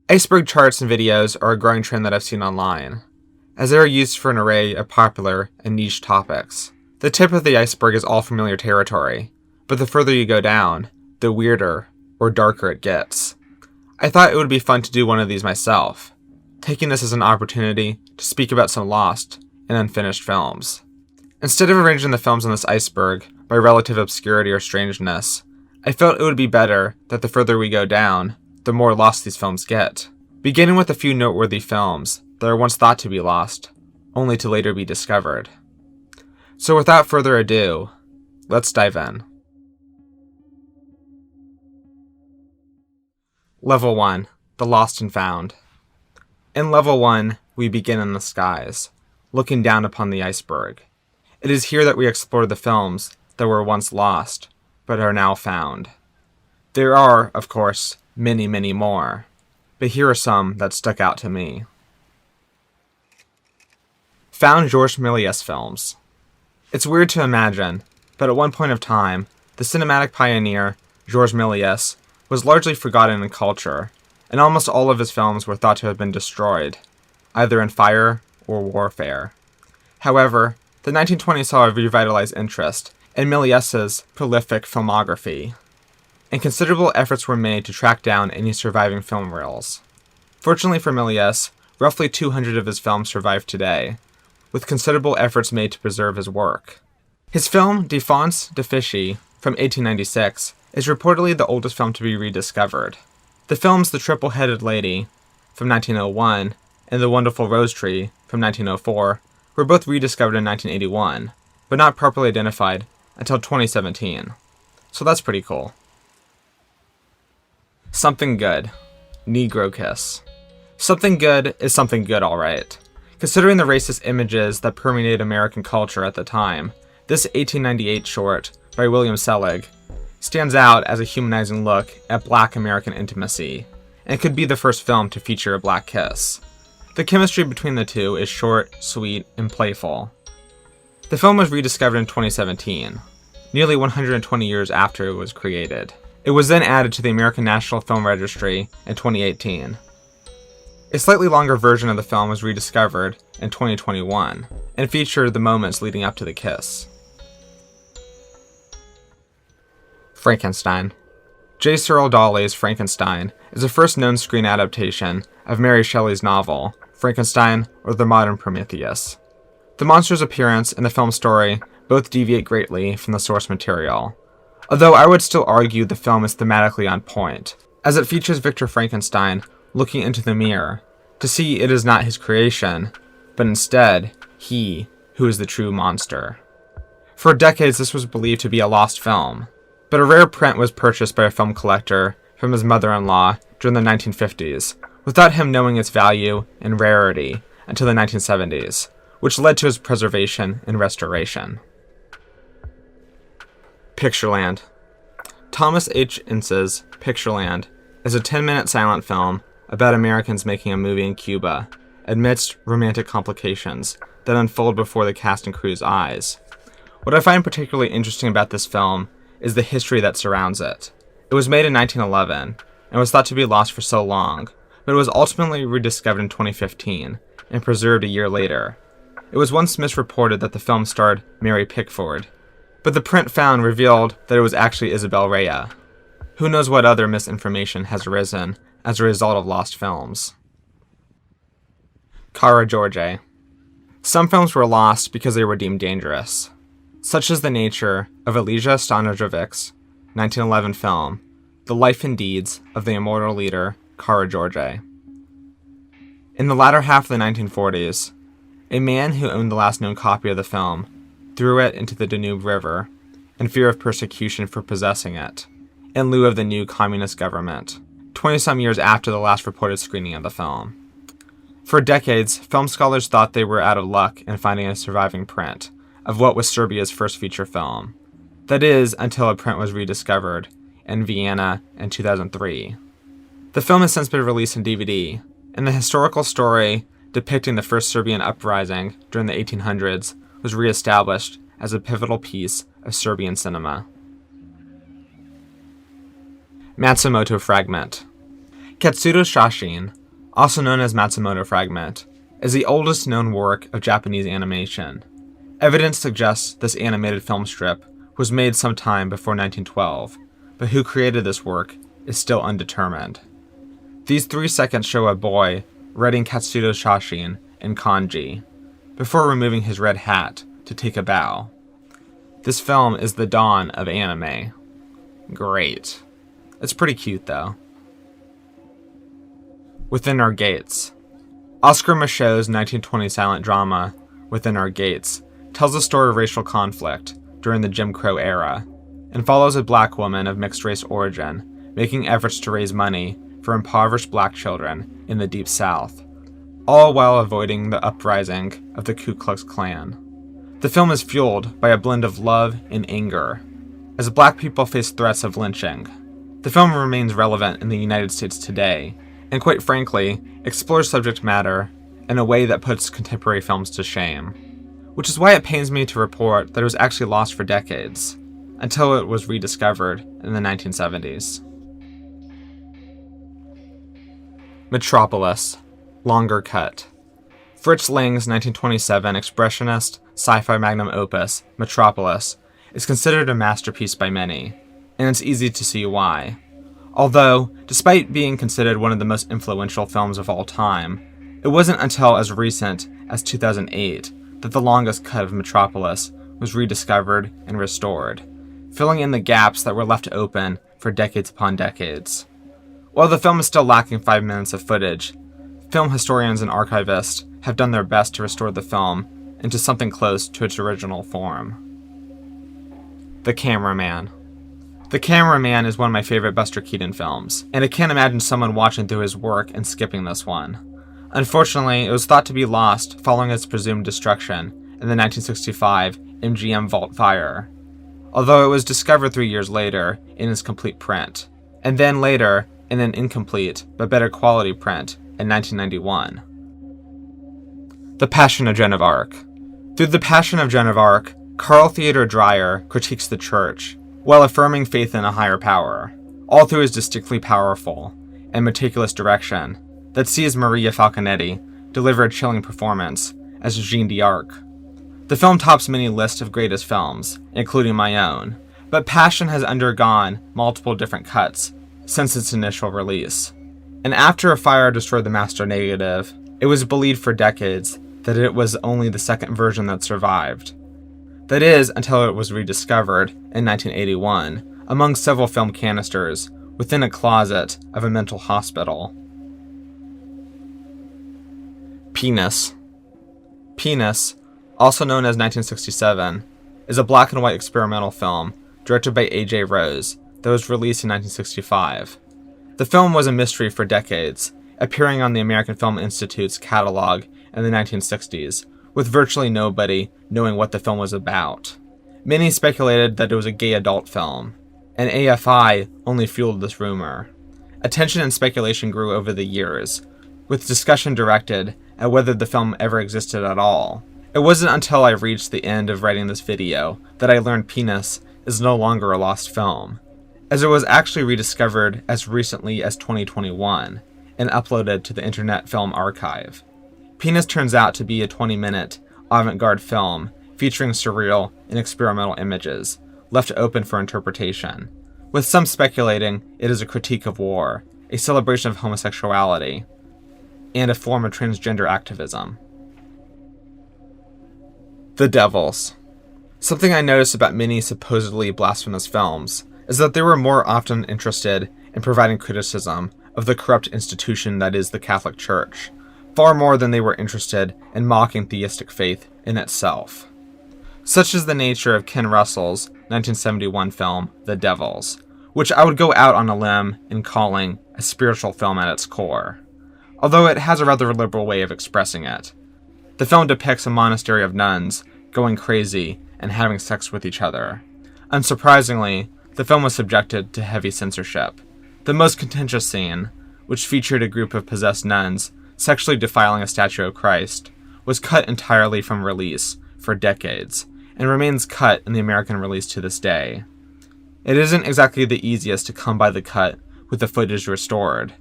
Iceberg charts and videos are a growing trend that I've seen online, as they are used for an array of popular and niche topics. The tip of the iceberg is all familiar territory, but the further you go down, the weirder or darker it gets. I thought it would be fun to do one of these myself, taking this as an opportunity to speak about some lost and unfinished films. Instead of arranging the films on this iceberg by relative obscurity or strangeness, I felt it would be better that the further we go down, the more lost these films get. Beginning with a few noteworthy films that are once thought to be lost, only to later be discovered. So without further ado, let's dive in. Level 1, The Lost and Found. In Level 1, we begin in the skies, looking down upon the iceberg. It is here that we explore the films that were once lost, but are now found. There are, of course, many, many more, but here are some that stuck out to me. Found Georges Méliès films. It's weird to imagine, but at one point of time, the cinematic pioneer, Georges Méliès, was largely forgotten in culture, and almost all of his films were thought to have been destroyed, either in fire or warfare. However, the 1920s saw a revitalized interest in Méliès's prolific filmography, and considerable efforts were made to track down any surviving film reels. Fortunately for Méliès, roughly 200 of his films survive today, with considerable efforts made to preserve his work. His film Défense de Fichy from 1896 is reportedly the oldest film to be rediscovered. The films The Triple-Headed Lady from 1901 and The Wonderful Rose Tree from 1904 were both rediscovered in 1981, but not properly identified until 2017. So that's pretty cool. Something Good. Negro Kiss. Something Good is something good, alright. Considering the racist images that permeated American culture at the time, this 1898 short by William Selig stands out as a humanizing look at Black American intimacy, and could be the first film to feature a black kiss. The chemistry between the two is short, sweet, and playful. The film was rediscovered in 2017, nearly 120 years after it was created. It was then added to the American National Film Registry in 2018. A slightly longer version of the film was rediscovered in 2021, and featured the moments leading up to the kiss. Frankenstein. J. Searle Dawley's Frankenstein is the first known screen adaptation of Mary Shelley's novel, Frankenstein or the Modern Prometheus. The monster's appearance and the film's story both deviate greatly from the source material, although I would still argue the film is thematically on point, as it features Victor Frankenstein looking into the mirror to see it is not his creation, but instead he who is the true monster. For decades this was believed to be a lost film, but a rare print was purchased by a film collector from his mother-in-law during the 1950s, without him knowing its value and rarity until the 1970s, which led to its preservation and restoration. Pictureland. Thomas H. Ince's Pictureland is a 10-minute silent film about Americans making a movie in Cuba amidst romantic complications that unfold before the cast and crew's eyes. What I find particularly interesting about this film is the history that surrounds it. It was made in 1911 and was thought to be lost for so long, but it was ultimately rediscovered in 2015 and preserved a year later. It was once misreported that the film starred Mary Pickford, but the print found revealed that it was actually Isabel Rhea. Who knows what other misinformation has arisen as a result of lost films. Kara George. Some films were lost because they were deemed dangerous, such as the nature of Elijah Stanojevic's 1911 film, The Life and Deeds of the Immortal Leader, Kara George. In the latter half of the 1940s, a man who owned the last known copy of the film threw it into the Danube River in fear of persecution for possessing it, in lieu of the new communist government, 20-some years after the last reported screening of the film. For decades, film scholars thought they were out of luck in finding a surviving print of what was Serbia's first feature film. That is, until a print was rediscovered in Vienna in 2003. The film has since been released on DVD, and the historical story depicting the first Serbian uprising during the 1800s was re-established as a pivotal piece of Serbian cinema. Matsumoto Fragment. Katsudo Shashin, also known as Matsumoto Fragment, is the oldest known work of Japanese animation. Evidence suggests this animated film strip was made sometime before 1912, but who created this work is still undetermined. These 3 seconds show a boy writing Katsudo Shashin in kanji, before removing his red hat to take a bow. This film is the dawn of anime. Great. It's pretty cute though. Within Our Gates. Oscar Michaud's 1920 silent drama, Within Our Gates, tells the story of racial conflict during the Jim Crow era, and follows a black woman of mixed race origin making efforts to raise money for impoverished black children in the Deep South, all while avoiding the uprising of the Ku Klux Klan. The film is fueled by a blend of love and anger, as black people face threats of lynching. The film remains relevant in the United States today, and quite frankly, explores subject matter in a way that puts contemporary films to shame. Which is why it pains me to report that it was actually lost for decades, until it was rediscovered in the 1970s. Metropolis, longer cut. Fritz Lang's 1927 expressionist sci-fi magnum opus, Metropolis, is considered a masterpiece by many, and it's easy to see why. Although, despite being considered one of the most influential films of all time, it wasn't until as recent as 2008 that the longest cut of Metropolis was rediscovered and restored, filling in the gaps that were left open for decades upon decades. While the film is still lacking 5 minutes of footage, film historians and archivists have done their best to restore the film into something close to its original form. The Cameraman. The Cameraman is one of my favorite Buster Keaton films, and I can't imagine someone watching through his work and skipping this one. Unfortunately, it was thought to be lost following its presumed destruction in the 1965 MGM Vault fire, although it was discovered 3 years later in its complete print, and then later in an incomplete but better quality print in 1991. The Passion of Joan of Arc. Through The Passion of Joan of Arc, Carl Theodor Dreyer critiques the church, while affirming faith in a higher power, all through his distinctly powerful and meticulous direction that sees Maria Falconetti deliver a chilling performance as Jeanne d'Arc. The film tops many lists of greatest films, including my own, but Passion has undergone multiple different cuts since its initial release. And after a fire destroyed the master negative, it was believed for decades that it was only the second version that survived. That is, until it was rediscovered in 1981 among several film canisters within a closet of a mental hospital. Penis. Penis, also known as 1967, is a black and white experimental film directed by A.J. Rose that was released in 1965. The film was a mystery for decades, appearing on the American Film Institute's catalog in the 1960s, with virtually nobody knowing what the film was about. Many speculated that it was a gay adult film, and AFI only fueled this rumor. Attention and speculation grew over the years, with discussion directed at whether the film ever existed at all. It wasn't until I reached the end of writing this video that I learned Penis is no longer a lost film, as it was actually rediscovered as recently as 2021 and uploaded to the Internet Film Archive. Penis turns out to be a 20-minute avant-garde film featuring surreal and experimental images, left open for interpretation, with some speculating it is a critique of war, a celebration of homosexuality, and a form of transgender activism. The Devils. Something I noticed about many supposedly blasphemous films is that they were more often interested in providing criticism of the corrupt institution that is the Catholic Church, far more than they were interested in mocking theistic faith in itself. Such is the nature of Ken Russell's 1971 film, The Devils, which I would go out on a limb in calling a spiritual film at its core, although it has a rather liberal way of expressing it. The film depicts a monastery of nuns going crazy and having sex with each other. Unsurprisingly, the film was subjected to heavy censorship. The most contentious scene, which featured a group of possessed nuns sexually defiling a statue of Christ, was cut entirely from release for decades, and remains cut in the American release to this day. It isn't exactly the easiest to come by the cut with the footage restored.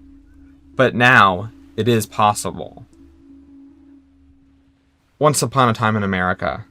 But now, it is possible. Once Upon a Time in America.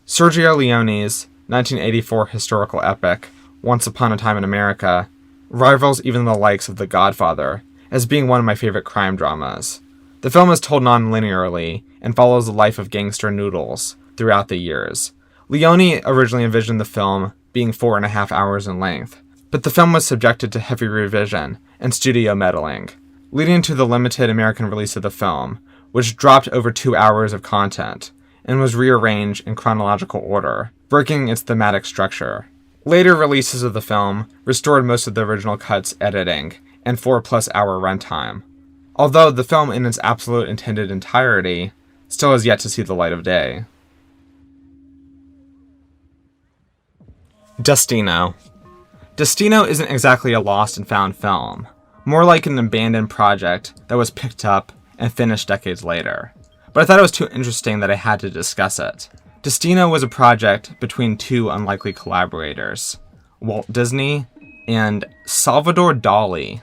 Sergio Leone's 1984 historical epic, Once Upon a Time in America, rivals even the likes of The Godfather as being one of my favorite crime dramas. The film is told non-linearly and follows the life of gangster Noodles throughout the years. Leone originally envisioned the film being 4.5 hours in length, but the film was subjected to heavy revision and studio meddling, leading to the limited American release of the film, which dropped over 2 hours of content and was rearranged in chronological order, breaking its thematic structure. Later releases of the film restored most of the original cut's editing and 4+ hour runtime, although the film in its absolute intended entirety still has yet to see the light of day. Destino. Destino isn't exactly a lost and found film, more like an abandoned project that was picked up and finished decades later. But I thought it was too interesting that I had to discuss it. Destino was a project between two unlikely collaborators, Walt Disney and Salvador Dali.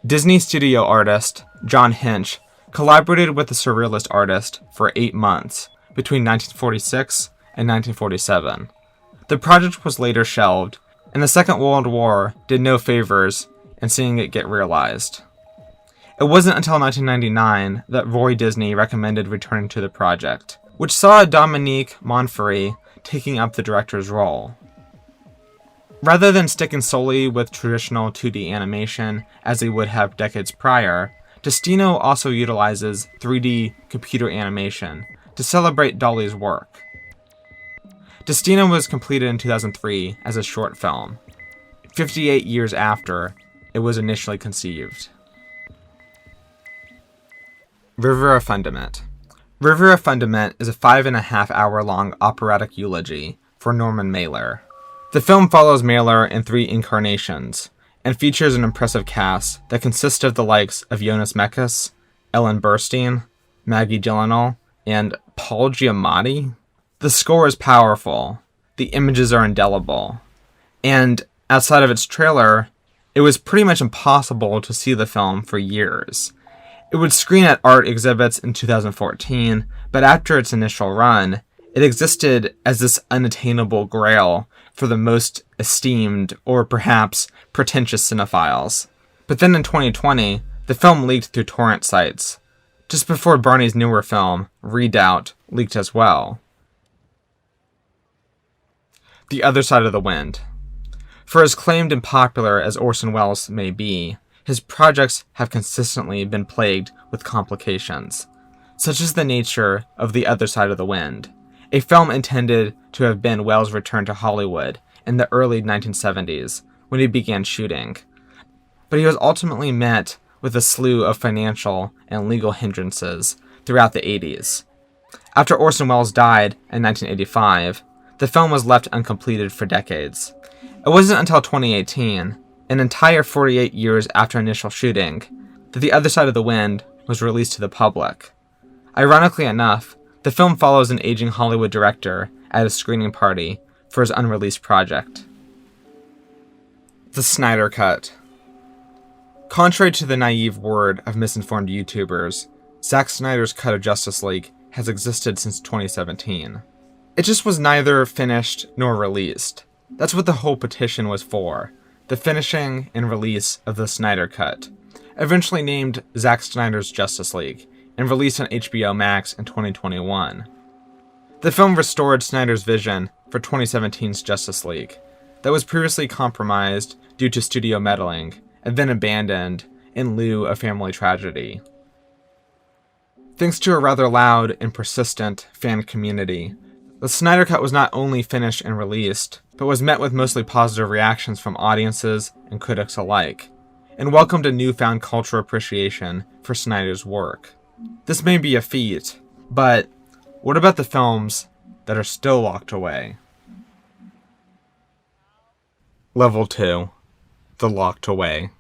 Disney studio artist John Hinch collaborated with the surrealist artist for 8 months between 1946 and 1947. The project was later shelved, and the Second World War did no favors in seeing it get realized. It wasn't until 1999 that Roy Disney recommended returning to the project, which saw Dominique Monfrey taking up the director's role. Rather than sticking solely with traditional 2D animation as they would have decades prior, Destino also utilizes 3D computer animation to celebrate Dali's work. Destino was completed in 2003 as a short film, 58 years after it was initially conceived. River of Fundament. River of Fundament is a 5.5 hour long operatic eulogy for Norman Mailer. The film follows Mailer in 3 incarnations and features an impressive cast that consists of the likes of Jonas Mekas, Ellen Burstyn, Maggie Gyllenhaal, and Paul Giamatti. The score is powerful, the images are indelible, and outside of its trailer, it was pretty much impossible to see the film for years. It would screen at art exhibits in 2014, but after its initial run, it existed as this unattainable grail for the most esteemed, or perhaps pretentious cinephiles. But then in 2020, the film leaked through torrent sites, just before Barney's newer film, Redoubt, leaked as well. The Other Side of the Wind. For as claimed and popular as Orson Welles may be, his projects have consistently been plagued with complications. Such is the nature of The Other Side of the Wind, a film intended to have been Welles' return to Hollywood in the early 1970s when he began shooting. But he was ultimately met with a slew of financial and legal hindrances throughout the 80s. After Orson Welles died in 1985, the film was left uncompleted for decades. It wasn't until 2018, an entire 48 years after initial shooting, that The Other Side of the Wind was released to the public. Ironically enough, the film follows an aging Hollywood director at a screening party for his unreleased project. The Snyder Cut. Contrary to the naive word of misinformed YouTubers, Zack Snyder's cut of Justice League has existed since 2017. It just was neither finished nor released. That's what the whole petition was for, the finishing and release of the Snyder Cut, eventually named Zack Snyder's Justice League, and released on HBO Max in 2021. The film restored Snyder's vision for 2017's Justice League, that was previously compromised due to studio meddling, and then abandoned in lieu of family tragedy. Thanks to a rather loud and persistent fan community, the Snyder Cut was not only finished and released, but was met with mostly positive reactions from audiences and critics alike, and welcomed a newfound cultural appreciation for Snyder's work. This may be a feat, but what about the films that are still locked away? Level 2. The Locked Away.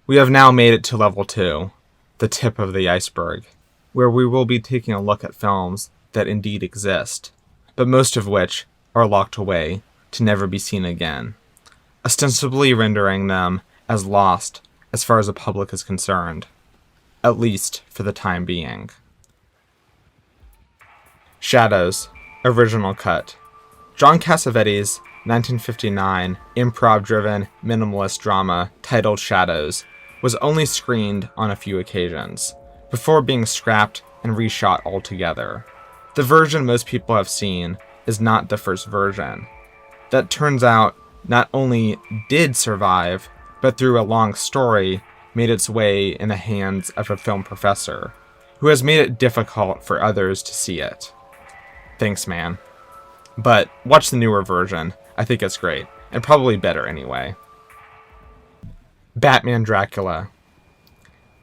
We have now made it to Level 2, the tip of the iceberg, where we will be taking a look at films that indeed exist, but most of which are locked away to never be seen again, ostensibly rendering them as lost as far as the public is concerned, at least for the time being. Shadows, original cut. John Cassavetes' 1959 improv-driven minimalist drama titled Shadows was only screened on a few occasions, before being scrapped and reshot altogether. The version most people have seen is not the first version. That turns out not only did survive, but through a long story, made its way in the hands of a film professor, who has made it difficult for others to see it. Thanks, man. But watch the newer version. I think it's great, and probably better anyway. Batman Dracula.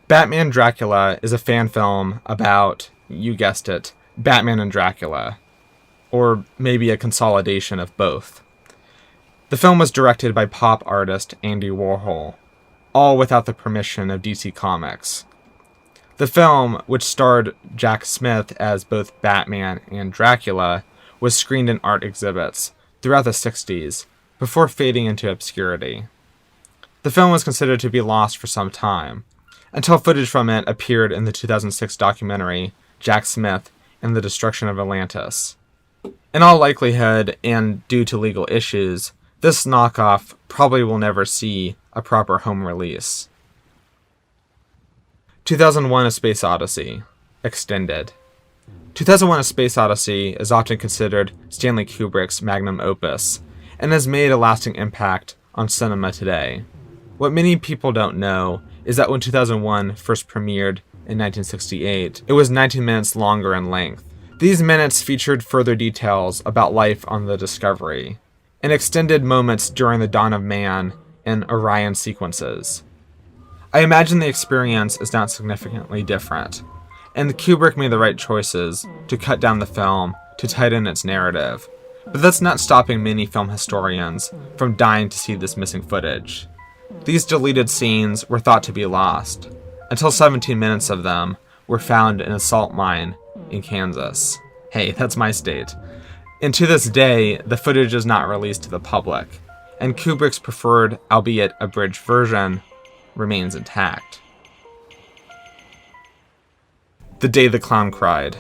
Batman Dracula is a fan film about, you guessed it, Batman and Dracula, or maybe a consolidation of both. The film was directed by pop artist Andy Warhol, all without the permission of DC Comics. The film, which starred Jack Smith as both Batman and Dracula, was screened in art exhibits throughout the 60s, before fading into obscurity. The film was considered to be lost for some time, until footage from it appeared in the 2006 documentary Jack Smith and the Destruction of Atlantis. In all likelihood, and due to legal issues, this knockoff probably will never see a proper home release. 2001: A Space Odyssey, extended. 2001: A Space Odyssey is often considered Stanley Kubrick's magnum opus, and has made a lasting impact on cinema today. What many people don't know is that when 2001 first premiered in 1968, it was 19 minutes longer in length. These minutes featured further details about life on the Discovery, and extended moments during the dawn of man and Orion sequences. I imagine the experience is not significantly different, and Kubrick made the right choices to cut down the film to tighten its narrative, but that's not stopping many film historians from dying to see this missing footage. These deleted scenes were thought to be lost, until 17 minutes of them were found in a salt mine in Kansas. Hey, that's my state. And to this day, the footage is not released to the public, and Kubrick's preferred, albeit abridged version, remains intact. The Day the Clown Cried.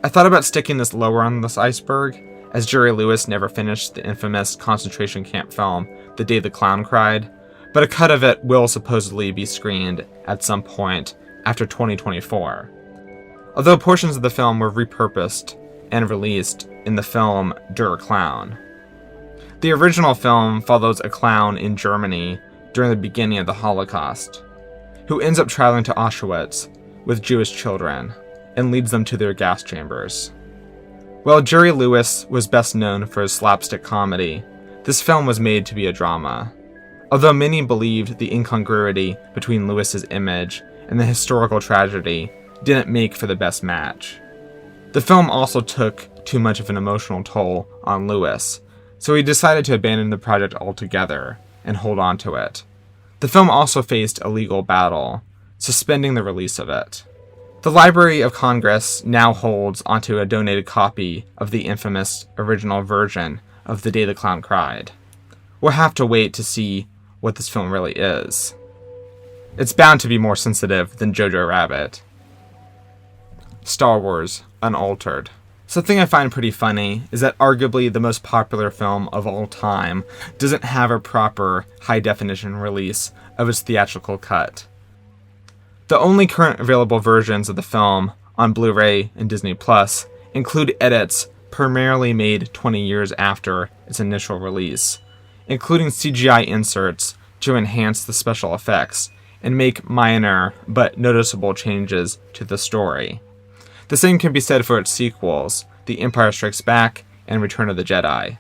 I thought about sticking this lower on this iceberg, as Jerry Lewis never finished the infamous concentration camp film The Day the Clown Cried, but a cut of it will supposedly be screened at some point after 2024. Although portions of the film were repurposed and released in the film Der Clown. The original film follows a clown in Germany during the beginning of the Holocaust, who ends up traveling to Auschwitz with Jewish children and leads them to their gas chambers. While Jerry Lewis was best known for his slapstick comedy, this film was made to be a drama. Although many believed the incongruity between Lewis's image and the historical tragedy didn't make for the best match. The film also took too much of an emotional toll on Lewis, so he decided to abandon the project altogether and hold on to it. The film also faced a legal battle, suspending the release of it. The Library of Congress now holds onto a donated copy of the infamous original version of The Day the Clown Cried. We'll have to wait to see what this film really is. It's bound to be more sensitive than Jojo Rabbit. Star Wars, Unaltered. Something I find pretty funny is that arguably the most popular film of all time doesn't have a proper high-definition release of its theatrical cut. The only current available versions of the film on Blu-ray and Disney Plus include edits primarily made 20 years after its initial release, including CGI inserts to enhance the special effects and make minor but noticeable changes to the story. The same can be said for its sequels, The Empire Strikes Back and Return of the Jedi.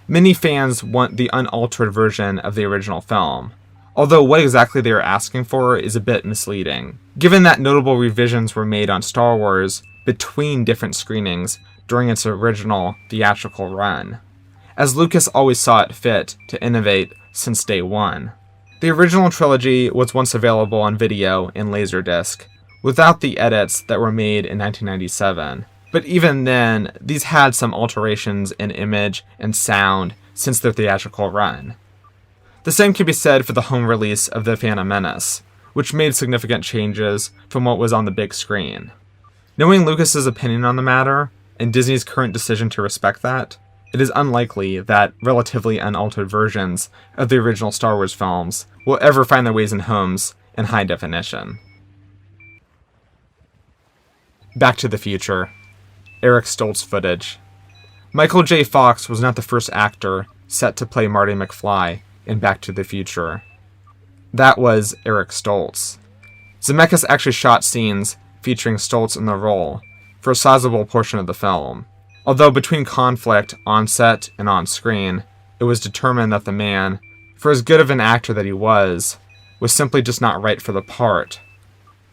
Many fans want the unaltered version of the original film, although what exactly they are asking for is a bit misleading, given that notable revisions were made on Star Wars between different screenings during its original theatrical run, as Lucas always saw it fit to innovate since day one. The original trilogy was once available on video and Laserdisc, without the edits that were made in 1997, but even then, these had some alterations in image and sound since their theatrical run. The same can be said for the home release of The Phantom Menace, which made significant changes from what was on the big screen. Knowing Lucas's opinion on the matter, and Disney's current decision to respect that, it is unlikely that relatively unaltered versions of the original Star Wars films will ever find their ways in homes in high definition. Back to the Future. Eric Stoltz footage. Michael J. Fox was not the first actor set to play Marty McFly in Back to the Future. That was Eric Stoltz. Zemeckis actually shot scenes featuring Stoltz in the role for a sizable portion of the film, although between conflict on set and on screen, it was determined that the man, for as good of an actor that he was simply just not right for the part.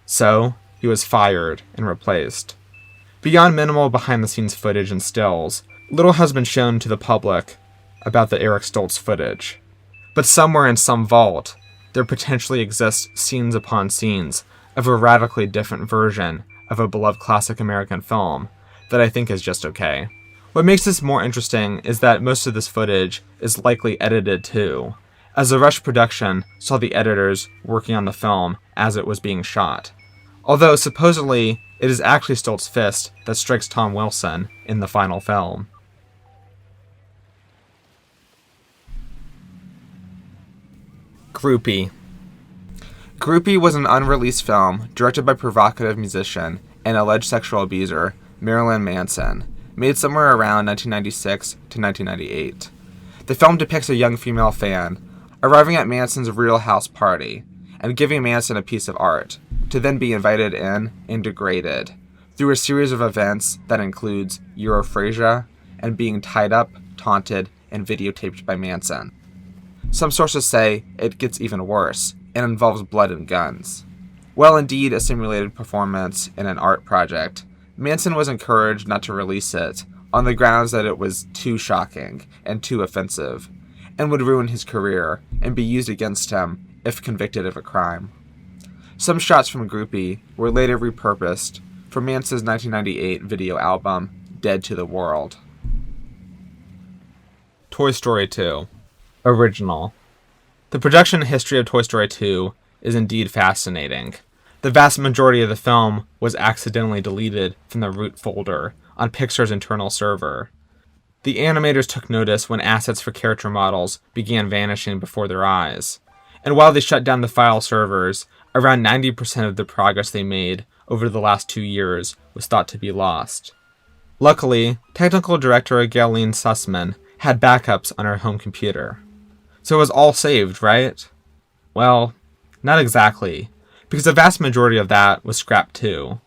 So, he was fired and replaced. Beyond minimal behind-the-scenes footage and stills, little has been shown to the public about the Eric Stoltz footage. But somewhere in some vault, there potentially exists scenes upon scenes of a radically different version of a beloved classic American film that I think is just okay. What makes this more interesting is that most of this footage is likely edited too, as the rush production saw the editors working on the film as it was being shot. Although supposedly it is actually Stoltz's fist that strikes Tom Wilson in the final film. Groupie. Groupie was an unreleased film directed by provocative musician and alleged sexual abuser Marilyn Manson, made somewhere around 1996 to 1998. The film depicts a young female fan arriving at Manson's real house party and giving Manson a piece of art, to then be invited in and degraded through a series of events that includes Europhasia and being tied up, taunted, and videotaped by Manson. Some sources say it gets even worse and involves blood and guns. While indeed a simulated performance in an art project, Manson was encouraged not to release it on the grounds that it was too shocking and too offensive, and would ruin his career and be used against him if convicted of a crime. Some shots from Groupie were later repurposed for Manson's 1998 video album, Dead to the World. Toy Story 2. Original. The production history of Toy Story 2 is indeed fascinating. The vast majority of the film was accidentally deleted from the root folder on Pixar's internal server. The animators took notice when assets for character models began vanishing before their eyes. And while they shut down the file servers, around 90% of the progress they made over the last 2 years was thought to be lost. Luckily, technical director Galen Sussman had backups on her home computer. So it was all saved, right? Well, not exactly, because the vast majority of that was scrapped too,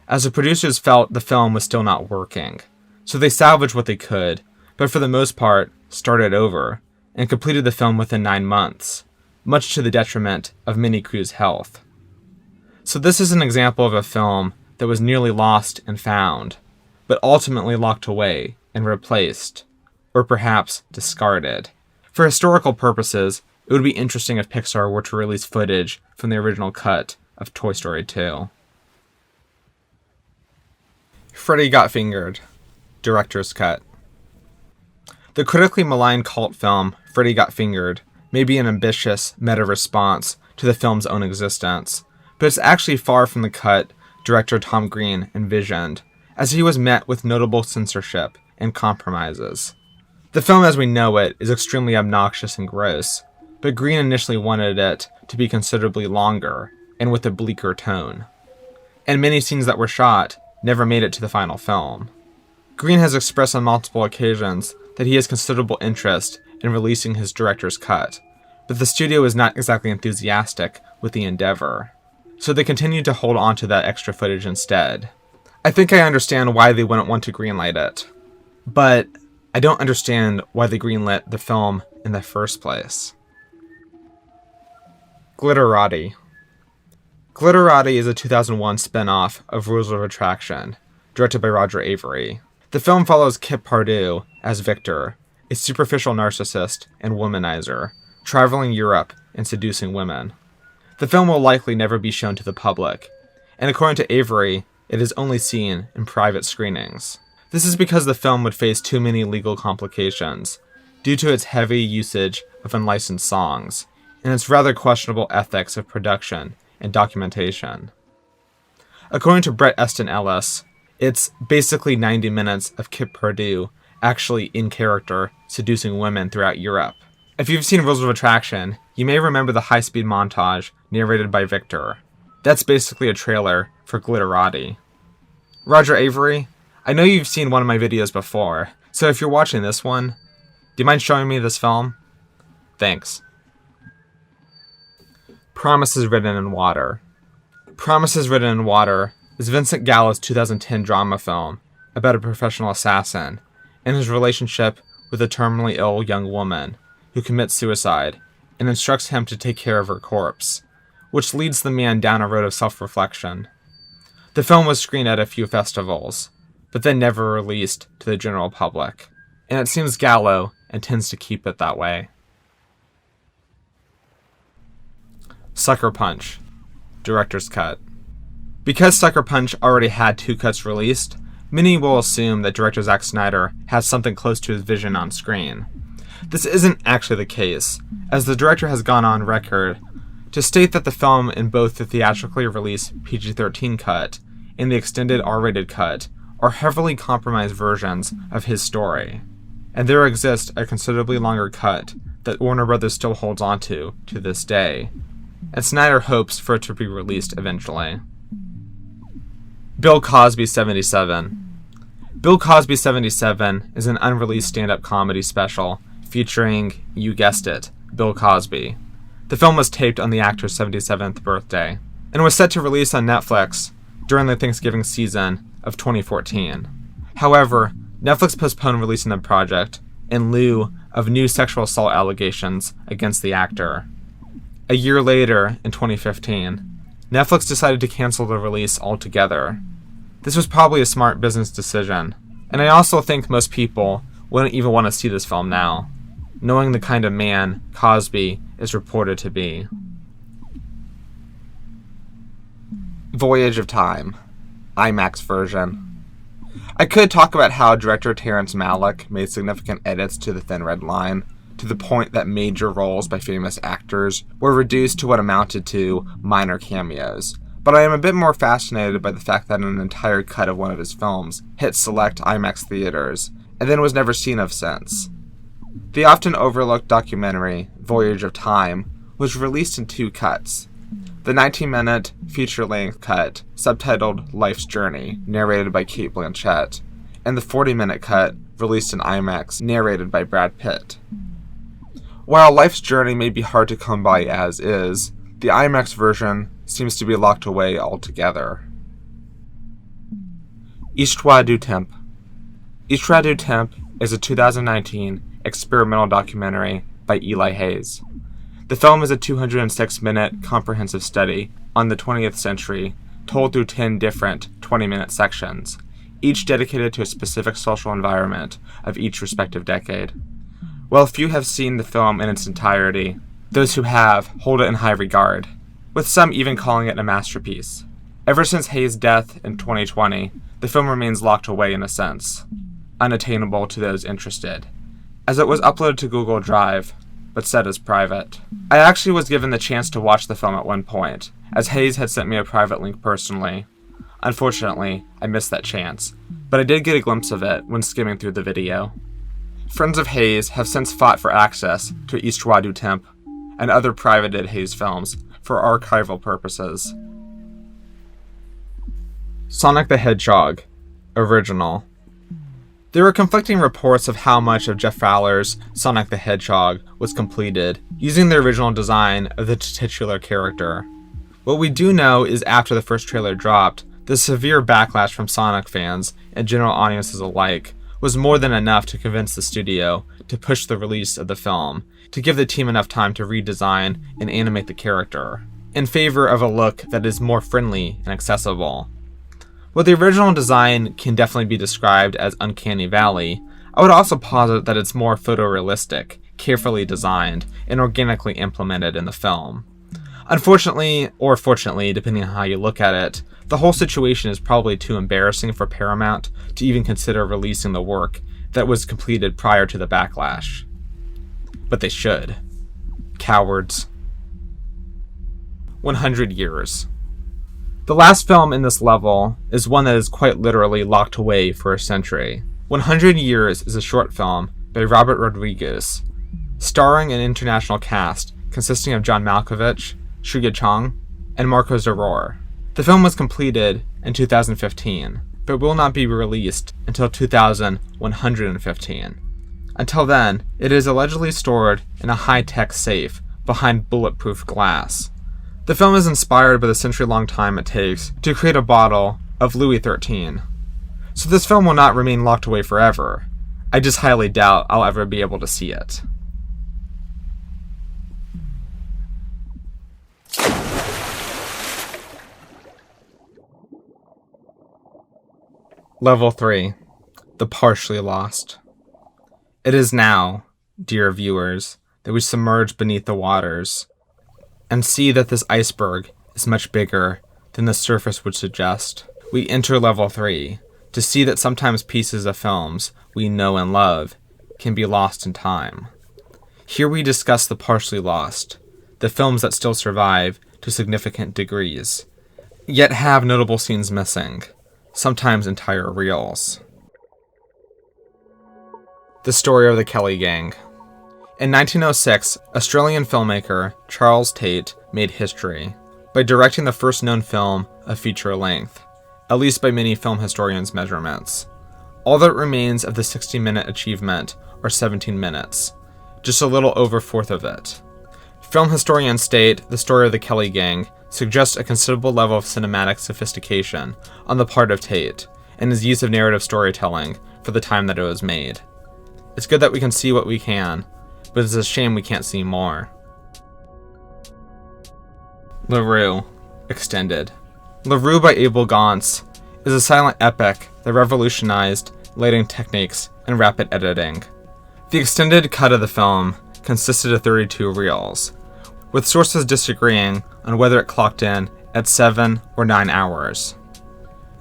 as the producers felt the film was still not working. So they salvaged what they could, but for the most part, started over, and completed the film within 9 months, much to the detriment of many crews' health. So this is an example of a film that was nearly lost and found, but ultimately locked away and replaced, or perhaps discarded. For historical purposes, it would be interesting if Pixar were to release footage from the original cut of Toy Story 2. Freddy Got Fingered. Director's Cut. The critically maligned cult film, Freddy Got Fingered, may be an ambitious meta-response to the film's own existence, but it's actually far from the cut director Tom Green envisioned, as he was met with notable censorship and compromises. The film as we know it is extremely obnoxious and gross, but Green initially wanted it to be considerably longer and with a bleaker tone. And many scenes that were shot never made it to the final film. Green has expressed on multiple occasions that he has considerable interest in releasing his director's cut, but the studio is not exactly enthusiastic with the endeavor, so they continue to hold on to that extra footage instead. I think I understand why they wouldn't want to greenlight it, but I don't understand why they greenlit the film in the first place. Glitterati. Glitterati is a 2001 spin-off of Rules of Attraction, directed by Roger Avary. The film follows Kip Pardue as Victor, a superficial narcissist and womanizer, traveling Europe and seducing women. The film will likely never be shown to the public, and according to Avary, it is only seen in private screenings. This is because the film would face too many legal complications, due to its heavy usage of unlicensed songs, and its rather questionable ethics of production and documentation. According to Bret Easton Ellis, it's basically 90 minutes of Kip Perdue actually in character seducing women throughout Europe. If you've seen Rules of Attraction, you may remember the high-speed montage narrated by Victor. That's basically a trailer for Glitterati. Roger Avery, I know you've seen one of my videos before, so if you're watching this one, do you mind showing me this film? Thanks. Promises Written in Water. Promises Written in Water is Vincent Gallo's 2010 drama film about a professional assassin and his relationship with a terminally ill young woman who commits suicide and instructs him to take care of her corpse, which leads the man down a road of self-reflection. The film was screened at a few festivals, but then never released to the general public, and it seems Gallo intends to keep it that way. Sucker Punch. Director's Cut. Because Sucker Punch already had 2 cuts released, many will assume that director Zack Snyder has something close to his vision on screen. This isn't actually the case, as the director has gone on record to state that the film in both the theatrically released PG-13 cut and the extended R-rated cut are heavily compromised versions of his story, and there exists a considerably longer cut that Warner Bros. Still holds onto to this day, and Snyder hopes for it to be released eventually. Bill Cosby 77. Bill Cosby 77 is an unreleased stand-up comedy special featuring, you guessed it, Bill Cosby. The film was taped on the actor's 77th birthday, and was set to release on Netflix during the Thanksgiving season of 2014. However, Netflix postponed releasing the project in lieu of new sexual assault allegations against the actor. A year later, in 2015, Netflix decided to cancel the release altogether. This was probably a smart business decision, and I also think most people wouldn't even want to see this film now, knowing the kind of man Cosby is reported to be. Voyage of Time, IMAX version. I could talk about how director Terrence Malick made significant edits to The Thin Red Line, to the point that major roles by famous actors were reduced to what amounted to minor cameos, but I am a bit more fascinated by the fact that an entire cut of one of his films hit select IMAX theaters, and then was never seen of since. The often overlooked documentary, Voyage of Time, was released in 2 cuts. The 19-minute feature-length cut, subtitled Life's Journey, narrated by Cate Blanchett, and the 40-minute cut, released in IMAX, narrated by Brad Pitt. While Life's Journey may be hard to come by as is, the IMAX version seems to be locked away altogether. Histoire du Temps. Histoire du Temps is a 2019 experimental documentary by Eli Hayes. The film is a 206-minute comprehensive study on the 20th century, told through 10 different 20-minute sections, each dedicated to a specific social environment of each respective decade. While few have seen the film in its entirety, those who have hold it in high regard, with some even calling it a masterpiece. Ever since Hayes' death in 2020, the film remains locked away in a sense, unattainable to those interested, as it was uploaded to Google Drive, but set as private. I actually was given the chance to watch the film at one point, as Hayes had sent me a private link personally. Unfortunately, I missed that chance, but I did get a glimpse of it when skimming through the video. Friends of Hayes have since fought for access to Histoire du Temps and other privated Hayes films for archival purposes. Sonic the Hedgehog, original. There are conflicting reports of how much of Jeff Fowler's Sonic the Hedgehog was completed using the original design of the titular character. What we do know is after the first trailer dropped, the severe backlash from Sonic fans and general audiences alike was more than enough to convince the studio to push the release of the film, to give the team enough time to redesign and animate the character, in favor of a look that is more friendly and accessible. While the original design can definitely be described as Uncanny Valley, I would also posit that it's more photorealistic, carefully designed, and organically implemented in the film. Unfortunately, or fortunately, depending on how you look at it, the whole situation is probably too embarrassing for Paramount to even consider releasing the work that was completed prior to the backlash. but they should. Cowards. 100 years. The last film in this level is one that is quite literally locked away for a century. 100 Years is a short film by Robert Rodriguez, starring an international cast consisting of John Malkovich, Shuya Chang, and Marco Zaror. The film was completed in 2015, but will not be released until 2115. Until then, it is allegedly stored in a high-tech safe behind bulletproof glass. The film is inspired by the century-long time it takes to create a bottle of Louis XIII. So this film will not remain locked away forever. I just highly doubt I'll ever be able to see it. Level 3. The Partially Lost. It is now, dear viewers, that we submerge beneath the waters and see that this iceberg is much bigger than the surface would suggest. We enter Level 3 to see that sometimes pieces of films we know and love can be lost in time. Here we discuss the partially lost, the films that still survive to significant degrees, yet have notable scenes missing, sometimes entire reels. The story of the Kelly Gang. In 1906, Australian filmmaker Charles Tate made history by directing the first known film of feature length, at least by many film historians' measurements. All that remains of the 60-minute achievement are 17 minutes, just a little over a fourth of it. Film historians state the story of the Kelly Gang suggests a considerable level of cinematic sophistication on the part of Tate and his use of narrative storytelling for the time that it was made. It's good that we can see what we can, but it's a shame we can't see more. LaRue, Extended. LaRue by Abel Gance is a silent epic that revolutionized lighting techniques and rapid editing. The extended cut of the film consisted of 32 reels, with sources disagreeing on whether it clocked in at 7 or 9 hours.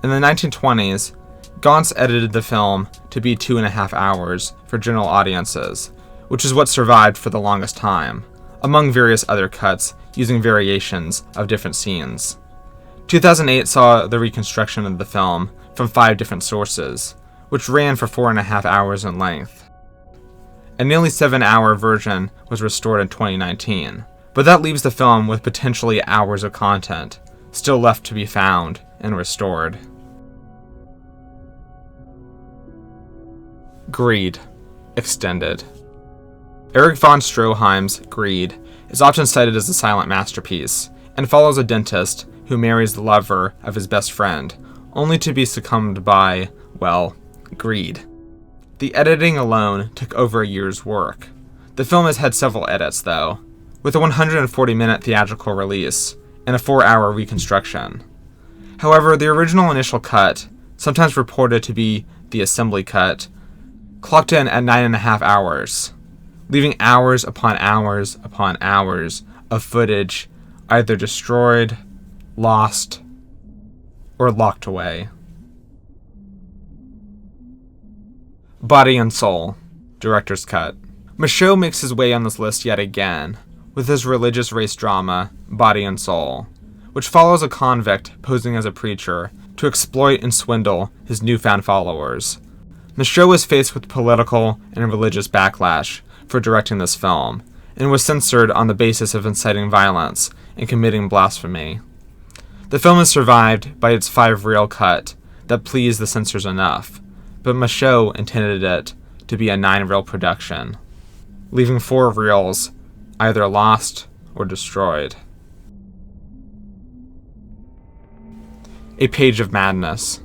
In the 1920s, Gance edited the film to be 2.5 hours for general audiences, which is what survived for the longest time, among various other cuts using variations of different scenes. 2008 saw the reconstruction of the film from 5 different sources, which ran for 4.5 hours in length. A nearly 7-hour version was restored in 2019, but that leaves the film with potentially hours of content still left to be found and restored. Greed, Extended. Erich von Stroheim's Greed is often cited as a silent masterpiece, and follows a dentist who marries the lover of his best friend, only to be succumbed by, well, greed. The editing alone took over a year's work. The film has had several edits, though, with a 140-minute theatrical release and a 4-hour reconstruction. However, the original initial cut, sometimes reported to be the assembly cut, clocked in at 9.5 hours, leaving hours upon hours upon hours of footage either destroyed, lost, or locked away. Body and Soul, Director's Cut. Michaud makes his way on this list yet again, with his religious race drama, Body and Soul, which follows a convict posing as a preacher to exploit and swindle his newfound followers. Michaud was faced with political and religious backlash for directing this film, and was censored on the basis of inciting violence and committing blasphemy. The film is survived by its 5-reel cut that pleased the censors enough, but Michaud intended it to be a 9-reel production, leaving 4 reels either lost or destroyed. A Page of Madness.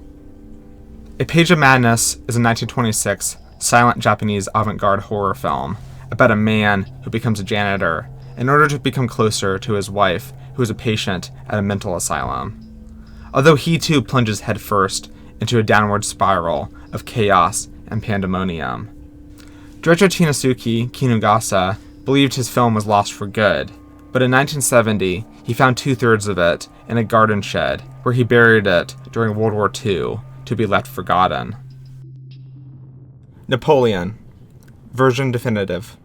A Page of Madness is a 1926 silent Japanese avant-garde horror film about a man who becomes a janitor in order to become closer to his wife, who is a patient at a mental asylum. Although he too plunges headfirst into a downward spiral of chaos and pandemonium. Director Tinosuke Kinugasa believed his film was lost for good, but in 1970 he found 2/3 of it in a garden shed where he buried it during World War II to be left forgotten. Napoleon, version definitive.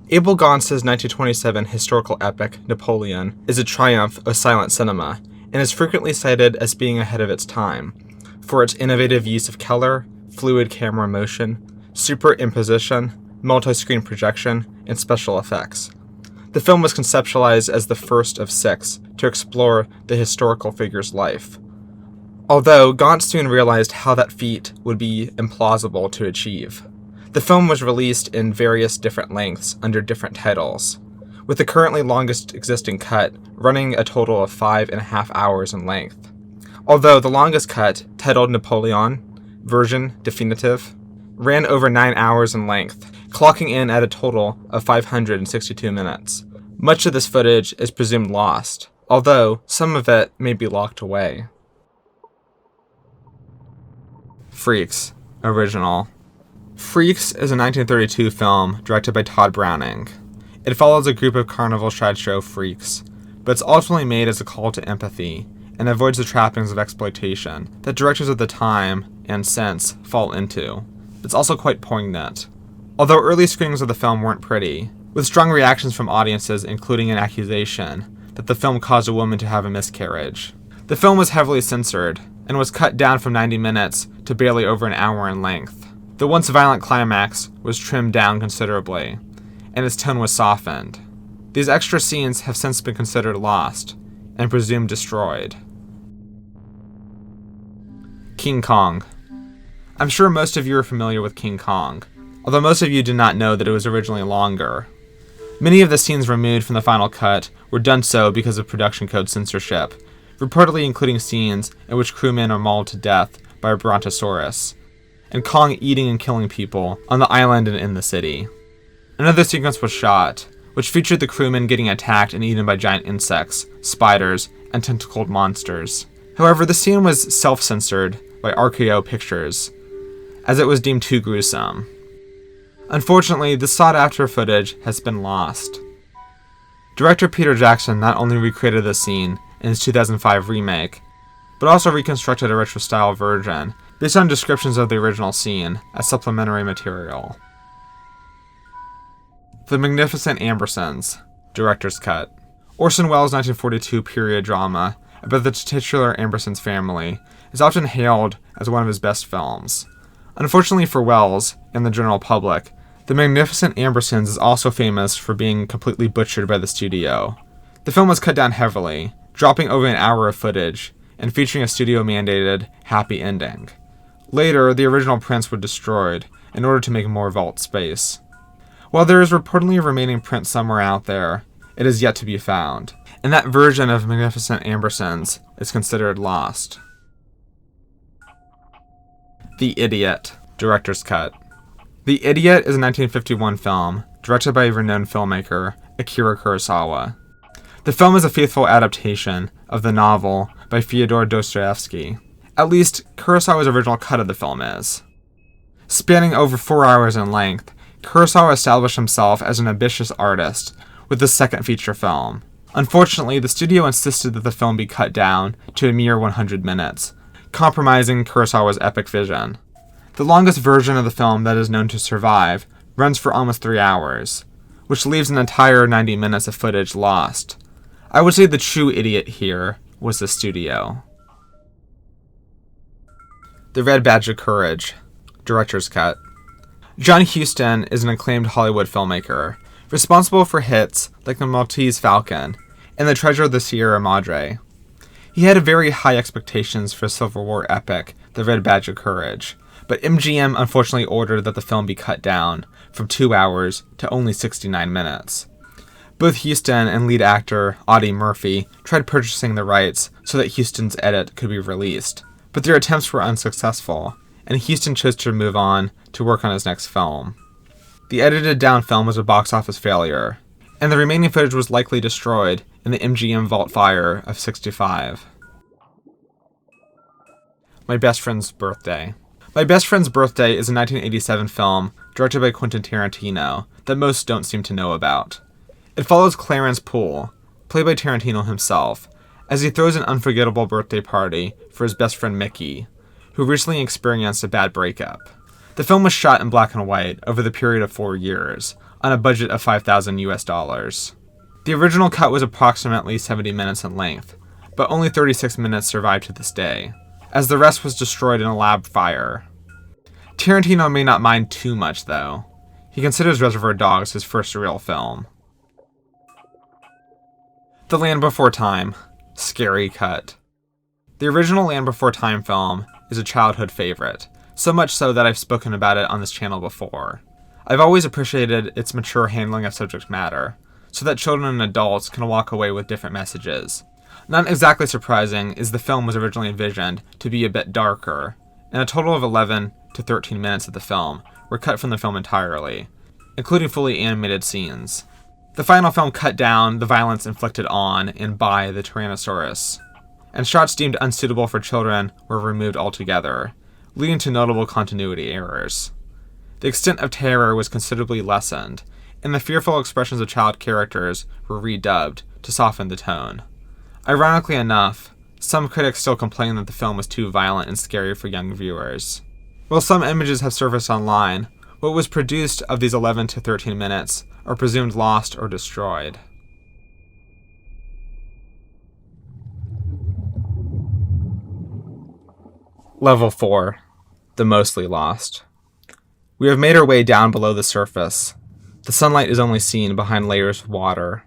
Abel Gance's 1927 historical epic, Napoleon, is a triumph of silent cinema, and is frequently cited as being ahead of its time, for its innovative use of color, fluid camera motion, superimposition, multi-screen projection, and special effects. The film was conceptualized as the first of 6 to explore the historical figure's life. Although Gance soon realized how that feat would be implausible to achieve. The film was released in various different lengths under different titles, with the currently longest existing cut running a total of 5.5 hours in length. Although the longest cut, titled Napoleon, version definitive, ran over 9 hours in length, clocking in at a total of 562 minutes. Much of this footage is presumed lost, although some of it may be locked away. Freaks, original. Freaks is a 1932 film directed by Todd Browning. It follows a group of carnival sideshow freaks, but it's ultimately made as a call to empathy and avoids the trappings of exploitation that directors of the time and since fall into. It's also quite poignant. Although early screenings of the film weren't pretty, with strong reactions from audiences including an accusation that the film caused a woman to have a miscarriage. The film was heavily censored and was cut down from 90 minutes to barely over an hour in length. The once violent climax was trimmed down considerably, and its tone was softened. These extra scenes have since been considered lost and presumed destroyed. King Kong. I'm sure most of you are familiar with King Kong, although most of you did not know that it was originally longer. Many of the scenes removed from the final cut were done so because of production code censorship, reportedly including scenes in which crewmen are mauled to death by a brontosaurus, and Kong eating and killing people on the island and in the city. Another sequence was shot, which featured the crewmen getting attacked and eaten by giant insects, spiders, and tentacled monsters. However, the scene was self-censored by RKO Pictures, as it was deemed too gruesome. Unfortunately, the sought-after footage has been lost. Director Peter Jackson not only recreated the scene in his 2005 remake, but also reconstructed a retro-style version based on descriptions of the original scene as supplementary material. The Magnificent Ambersons, Director's Cut. Orson Welles' 1942 period drama about the titular Ambersons family is often hailed as one of his best films. Unfortunately for Welles and the general public, The Magnificent Ambersons is also famous for being completely butchered by the studio. The film was cut down heavily, dropping over an hour of footage, and featuring a studio-mandated happy ending. Later, the original prints were destroyed in order to make more vault space. While there is reportedly a remaining print somewhere out there, it is yet to be found, and that version of Magnificent Ambersons is considered lost. The Idiot, Director's Cut. The Idiot is a 1951 film, directed by renowned filmmaker Akira Kurosawa. The film is a faithful adaptation of the novel by Fyodor Dostoevsky. At least, Kurosawa's original cut of the film is. Spanning over 4 hours in length, Kurosawa established himself as an ambitious artist with the second feature film. Unfortunately, the studio insisted that the film be cut down to a mere 100 minutes, compromising Kurosawa's epic vision. The longest version of the film that is known to survive runs for almost 3 hours, which leaves an entire 90 minutes of footage lost. I would say the true idiot here was the studio. The Red Badge of Courage, Director's Cut. John Huston is an acclaimed Hollywood filmmaker, responsible for hits like The Maltese Falcon and The Treasure of the Sierra Madre. He had very high expectations for Civil War epic The Red Badge of Courage, but MGM unfortunately ordered that the film be cut down from 2 hours to only 69 minutes. Both Huston and lead actor Audie Murphy tried purchasing the rights so that Huston's edit could be released, but their attempts were unsuccessful, and Huston chose to move on to work on his next film. The edited down film was a box office failure, and the remaining footage was likely destroyed in the MGM Vault Fire of '65. My Best Friend's Birthday. My Best Friend's Birthday is a 1987 film directed by Quentin Tarantino that most don't seem to know about. It follows Clarence Poole, played by Tarantino himself, as he throws an unforgettable birthday party for his best friend Mickey, who recently experienced a bad breakup. The film was shot in black and white over the period of 4 years, on a budget of $5,000 US. The original cut was approximately 70 minutes in length, but only 36 minutes survived to this day, as the rest was destroyed in a lab fire. Tarantino may not mind too much, though. He considers Reservoir Dogs his first real film. The Land Before Time. Scary cut. The original Land Before Time film is a childhood favorite, so much so that I've spoken about it on this channel before. I've always appreciated its mature handling of subject matter, so that children and adults can walk away with different messages. Not exactly surprising is the film was originally envisioned to be a bit darker, and a total of 11 to 13 minutes of the film were cut from the film entirely, including fully animated scenes. The final film cut down the violence inflicted on and by the Tyrannosaurus, and shots deemed unsuitable for children were removed altogether, leading to notable continuity errors. The extent of terror was considerably lessened, and the fearful expressions of child characters were redubbed to soften the tone. Ironically enough, some critics still complain that the film was too violent and scary for young viewers. While some images have surfaced online, what was produced of these 11 to 13 minutes are presumed lost or destroyed. Level 4. The Mostly Lost. We have made our way down below the surface. The sunlight is only seen behind layers of water.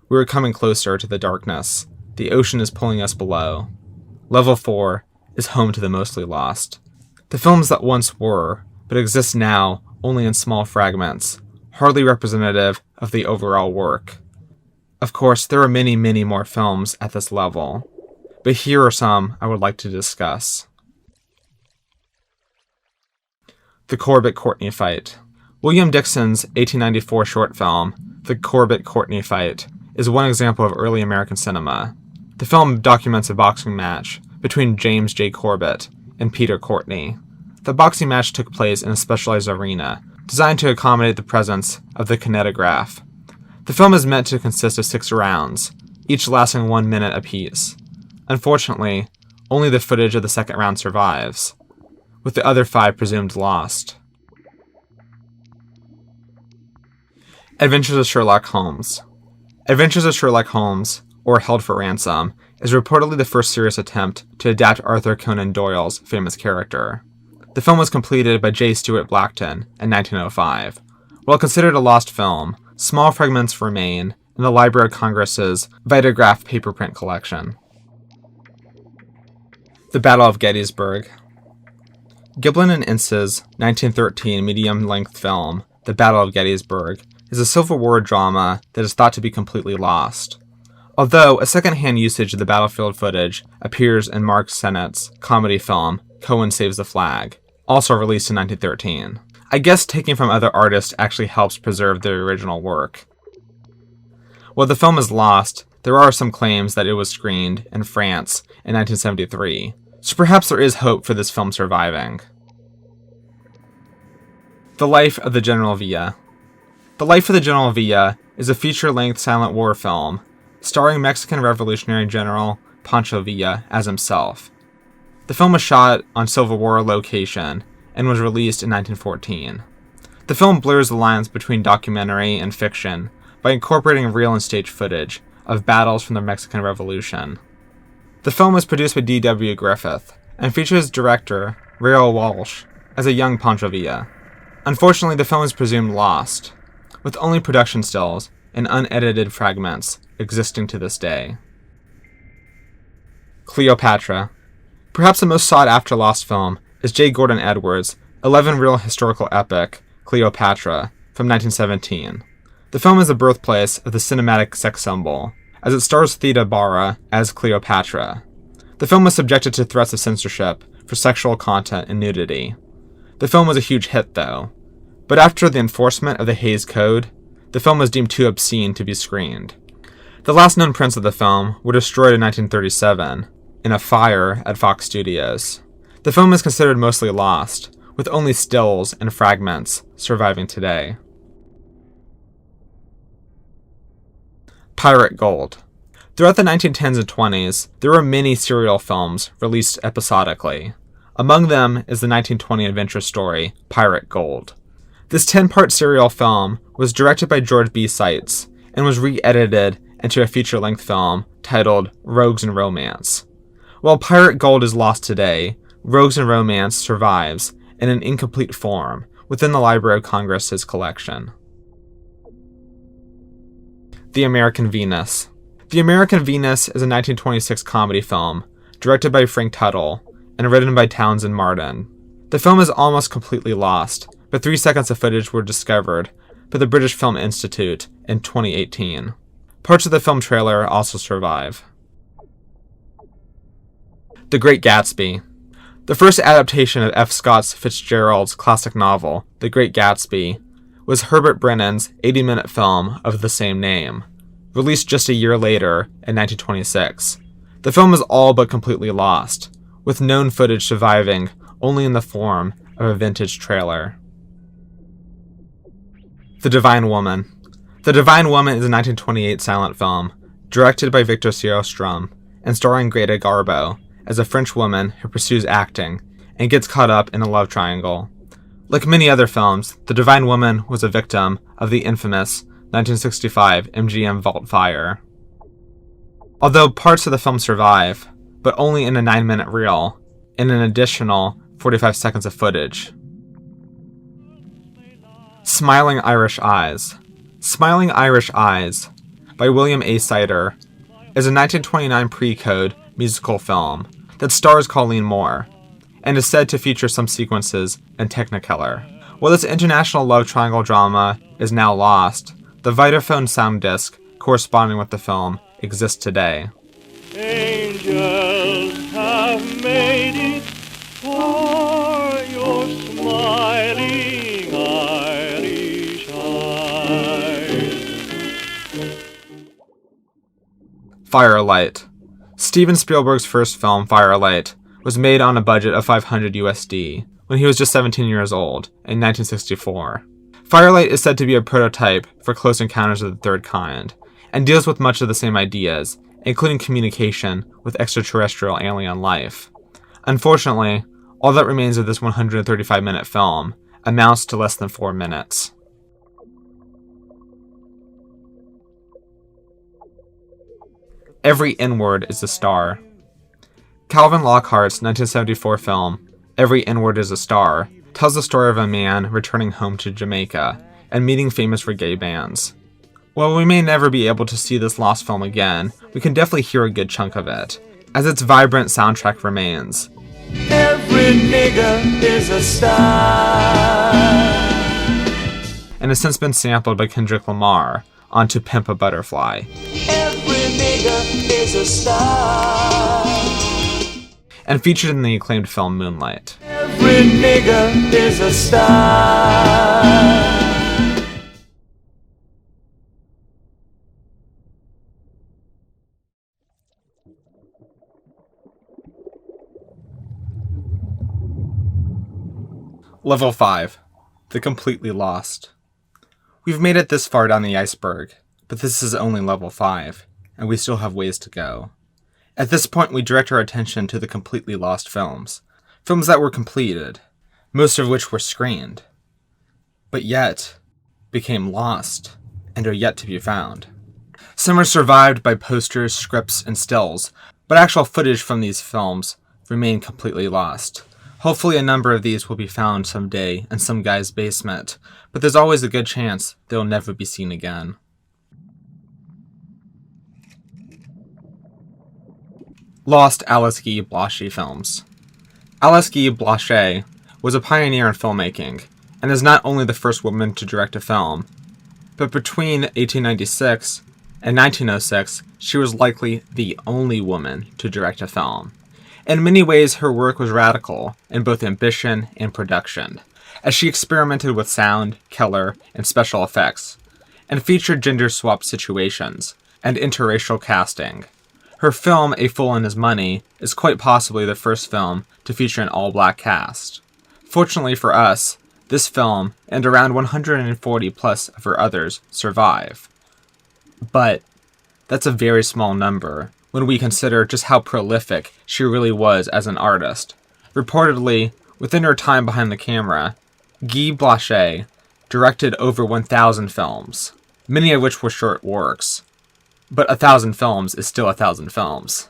We are coming closer to the darkness. The ocean is pulling us below. Level 4 is home to the mostly lost. The films that once were, but exist now only in small fragments, hardly representative of the overall work. Of course, there are many, many more films at this level, but here are some I would like to discuss. The Corbett-Courtney Fight. William Dixon's 1894 short film, The Corbett-Courtney Fight, is one example of early American cinema. The film documents a boxing match between James J. Corbett and Peter Courtney. The boxing match took place in a specialized arena, designed to accommodate the presence of the kinetograph. The film is meant to consist of 6 rounds, each lasting 1 minute apiece. Unfortunately, only the footage of the second round survives, with the other 5 presumed lost. Adventures of Sherlock Holmes. Adventures of Sherlock Holmes, or Held for Ransom, is reportedly the first serious attempt to adapt Arthur Conan Doyle's famous character. The film was completed by J. Stuart Blackton in 1905. While considered a lost film, small fragments remain in the Library of Congress's Vitagraph paperprint collection. The Battle of Gettysburg. Giblin and Ince's 1913 medium-length film, The Battle of Gettysburg, is a Civil War drama that is thought to be completely lost. Although a second-hand usage of the battlefield footage appears in Mark Sennett's comedy film, Cohen Saves the Flag, also released in 1913. I guess taking from other artists actually helps preserve the original work. While the film is lost, there are some claims that it was screened in France in 1973, so perhaps there is hope for this film surviving. The Life of the General Villa. The Life of the General Villa is a feature-length silent war film starring Mexican Revolutionary General Pancho Villa as himself. The film was shot on Civil War location and was released in 1914. The film blurs the lines between documentary and fiction by incorporating real and stage footage of battles from the Mexican Revolution. The film was produced by D.W. Griffith and features director Raoul Walsh as a young Pancho Villa. Unfortunately, the film is presumed lost, with only production stills and unedited fragments existing to this day. Cleopatra. Perhaps the most sought-after lost film is J. Gordon Edwards' 11-reel historical epic, Cleopatra, from 1917. The film is the birthplace of the cinematic sex symbol, as it stars Theda Bara as Cleopatra. The film was subjected to threats of censorship for sexual content and nudity. The film was a huge hit, though, but after the enforcement of the Hays Code, the film was deemed too obscene to be screened. The last known prints of the film were destroyed in 1937 in a fire at Fox Studios. The film is considered mostly lost, with only stills and fragments surviving today. Pirate Gold. Throughout the 1910s and 20s, there were many serial films released episodically. Among them is the 1920 adventure story, Pirate Gold. This 10-part serial film was directed by George B. Seitz and was re-edited into a feature-length film titled Rogues and Romance. While Pirate Gold is lost today, Rogues and Romance survives in an incomplete form within the Library of Congress's collection. The American Venus. The American Venus is a 1926 comedy film directed by Frank Tuttle and written by Townsend Martin. The film is almost completely lost, but 3 seconds of footage were discovered by the British Film Institute in 2018. Parts of the film trailer also survive. The Great Gatsby. The first adaptation of F. Scott Fitzgerald's classic novel, The Great Gatsby, was Herbert Brennan's 80-minute film of the same name, released just a year later in 1926. The film is all but completely lost, with known footage surviving only in the form of a vintage trailer. The Divine Woman. The Divine Woman is a 1928 silent film, directed by Victor Sierostrom, and starring Greta Garbo as a French woman who pursues acting and gets caught up in a love triangle. Like many other films, The Divine Woman was a victim of the infamous 1965 MGM Vault fire. Although parts of the film survive, but only in a 9-minute reel, and an additional 45 seconds of footage. Smiling Irish Eyes. Smiling Irish Eyes, by William A. Sider, is a 1929 pre-code musical film that stars Colleen Moore, and is said to feature some sequences in Technicolor. While this international love triangle drama is now lost, the Vitaphone sound disc corresponding with the film exists today. Angels have made it for your smiling Irish eyes. Firelight. Steven Spielberg's first film, Firelight, was made on a budget of $500 USD when he was just 17 years old in 1964. Firelight is said to be a prototype for Close Encounters of the Third Kind, and deals with much of the same ideas, including communication with extraterrestrial alien life. Unfortunately, all that remains of this 135-minute film amounts to less than 4 minutes. Every N-Word is a Star. Calvin Lockhart's 1974 film, Every N-Word is a Star, tells the story of a man returning home to Jamaica and meeting famous reggae bands. While we may never be able to see this lost film again, we can definitely hear a good chunk of it, as its vibrant soundtrack remains. Every nigga is a star. And has since been sampled by Kendrick Lamar on To Pimp a Butterfly. Every nigga is a star. And featured in the acclaimed film Moonlight. Every nigga is a star. Level 5. The Completely Lost. We've made it this far down the iceberg, but this is only level 5, and we still have ways to go. At this point, we direct our attention to the completely lost films. Films that were completed, most of which were screened, but yet became lost and are yet to be found. Some are survived by posters, scripts, and stills, but actual footage from these films remain completely lost. Hopefully a number of these will be found someday in some guy's basement, but there's always a good chance they'll never be seen again. Lost Alice Guy Blaché films. Alice Guy Blaché was a pioneer in filmmaking, and is not only the first woman to direct a film, but between 1896 and 1906, she was likely the only woman to direct a film. In many ways, her work was radical in both ambition and production, as she experimented with sound, color, and special effects, and featured gender-swapped situations and interracial casting. Her film, A Fool and His Money, is quite possibly the first film to feature an all-black cast. Fortunately for us, this film, and around 140 plus of her others, survive. But that's a very small number when we consider just how prolific she really was as an artist. Reportedly, within her time behind the camera, Guy Blaché directed over 1,000 films, many of which were short works. But 1,000 films is still 1,000 films.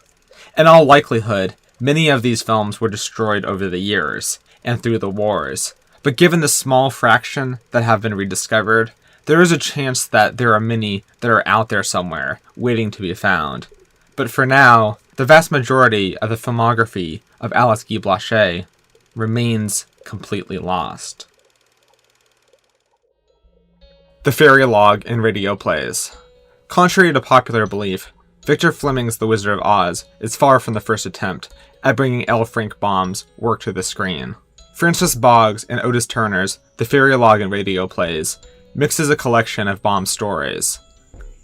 In all likelihood, many of these films were destroyed over the years, and through the wars. But given the small fraction that have been rediscovered, there is a chance that there are many that are out there somewhere, waiting to be found. But for now, the vast majority of the filmography of Alice Guy Blaché remains completely lost. The Fairy Log in radio plays. Contrary to popular belief, Victor Fleming's The Wizard of Oz is far from the first attempt at bringing L. Frank Baum's work to the screen. Francis Boggs and Otis Turner's The Fairy Log in radio plays mixes a collection of Baum's stories.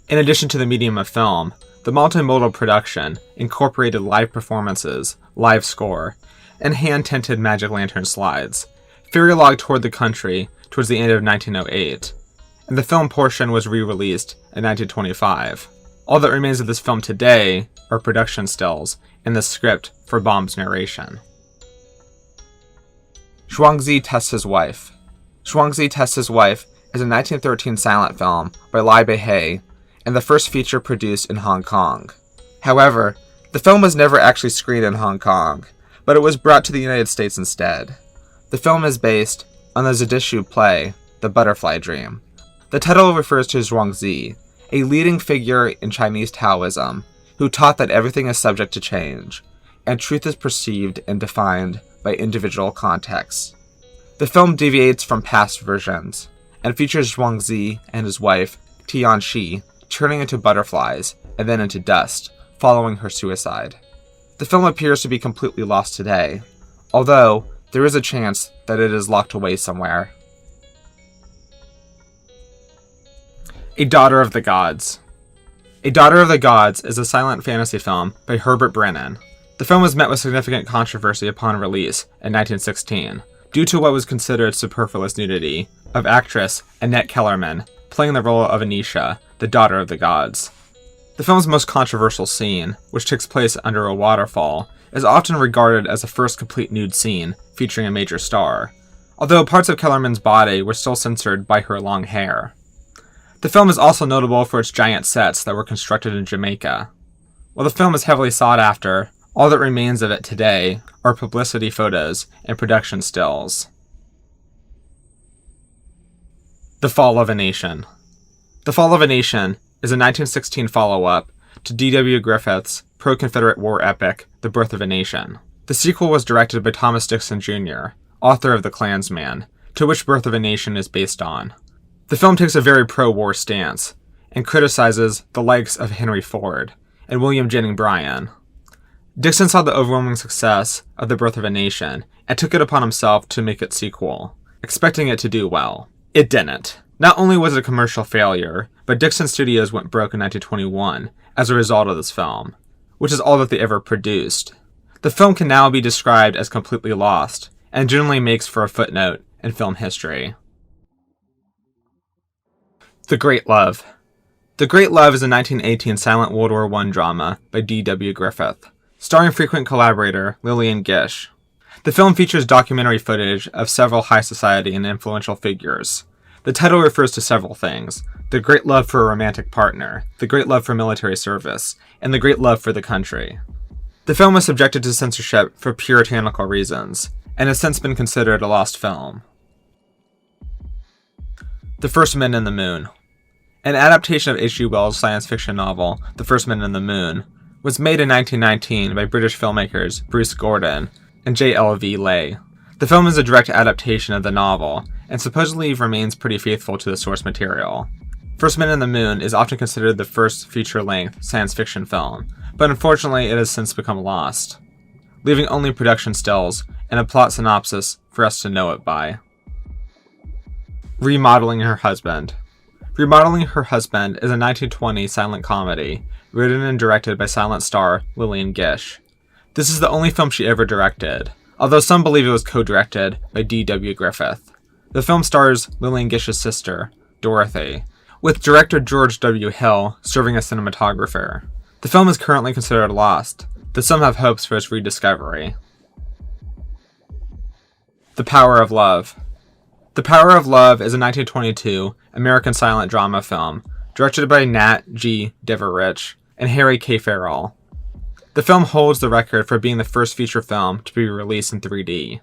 In addition to the medium of film, the multimodal production incorporated live performances, live score, and hand-tinted magic lantern slides. Fairy Log toured the country towards the end of 1908, and the film portion was re-released in 1925. All that remains of this film today are production stills and the script for Baum's narration. Zhuangzi Tests His Wife. Zhuangzi Tests His Wife is a 1913 silent film by Lai Bei-hei and the first feature produced in Hong Kong. However, the film was never actually screened in Hong Kong, but it was brought to the United States instead. The film is based on the Zhdishu play, The Butterfly Dream. The title refers to Zhuangzi, a leading figure in Chinese Taoism, who taught that everything is subject to change, and truth is perceived and defined by individual contexts. The film deviates from past versions, and features Zhuangzi and his wife, Tianxi, turning into butterflies, and then into dust, following her suicide. The film appears to be completely lost today, although there is a chance that it is locked away somewhere. A Daughter of the Gods. A Daughter of the Gods is a silent fantasy film by Herbert Brennan. The film was met with significant controversy upon release in 1916, due to what was considered superfluous nudity of actress Annette Kellerman playing the role of Anisha, the Daughter of the Gods. The film's most controversial scene, which takes place under a waterfall, is often regarded as the first complete nude scene featuring a major star, although parts of Kellerman's body were still censored by her long hair. The film is also notable for its giant sets that were constructed in Jamaica. While the film is heavily sought after, all that remains of it today are publicity photos and production stills. The Fall of a Nation. The Fall of a Nation is a 1916 follow-up to D.W. Griffith's pro-Confederate war epic, The Birth of a Nation. The sequel was directed by Thomas Dixon Jr., author of The Klansman, to which Birth of a Nation is based on. The film takes a very pro-war stance, and criticizes the likes of Henry Ford and William Jennings Bryan. Dixon saw the overwhelming success of The Birth of a Nation, and took it upon himself to make its sequel, expecting it to do well. It didn't. Not only was it a commercial failure, but Dixon Studios went broke in 1921 as a result of this film, which is all that they ever produced. The film can now be described as completely lost, and generally makes for a footnote in film history. The Great Love. The Great Love is a 1918 silent World War I drama by D.W. Griffith, starring frequent collaborator Lillian Gish. The film features documentary footage of several high society and influential figures. The title refers to several things: the great love for a romantic partner, the great love for military service, and the great love for the country. The film was subjected to censorship for puritanical reasons, and has since been considered a lost film. The First Men in the Moon. An adaptation of H.G. Wells' science fiction novel, The First Men in the Moon, was made in 1919 by British filmmakers Bruce Gordon and J.L.V. Leigh. The film is a direct adaptation of the novel, and supposedly remains pretty faithful to the source material. First Men in the Moon is often considered the first feature-length science fiction film, but unfortunately it has since become lost, leaving only production stills and a plot synopsis for us to know it by. Remodeling Her Husband. Remodeling Her Husband is a 1920 silent comedy, written and directed by silent star Lillian Gish. This is the only film she ever directed, although some believe it was co-directed by D.W. Griffith. The film stars Lillian Gish's sister, Dorothy, with director George W. Hill serving as cinematographer. The film is currently considered lost, though some have hopes for its rediscovery. The Power of Love. The Power of Love is a 1922 American silent drama film directed by Nat G. Deverich and Harry K. Farrell. The film holds the record for being the first feature film to be released in 3D.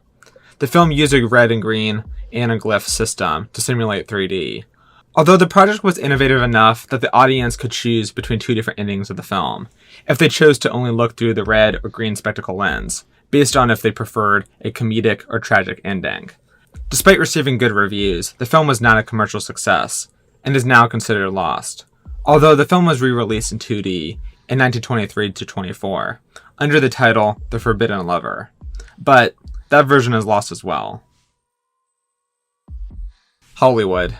The film used a red and green anaglyph system to simulate 3D. Although the project was innovative enough that the audience could choose between two different endings of the film, if they chose to only look through the red or green spectacle lens, based on if they preferred a comedic or tragic ending. Despite receiving good reviews, the film was not a commercial success, and is now considered lost. Although the film was re-released in 2D in 1923-24, under the title The Forbidden Lover. But that version is lost as well. Hollywood.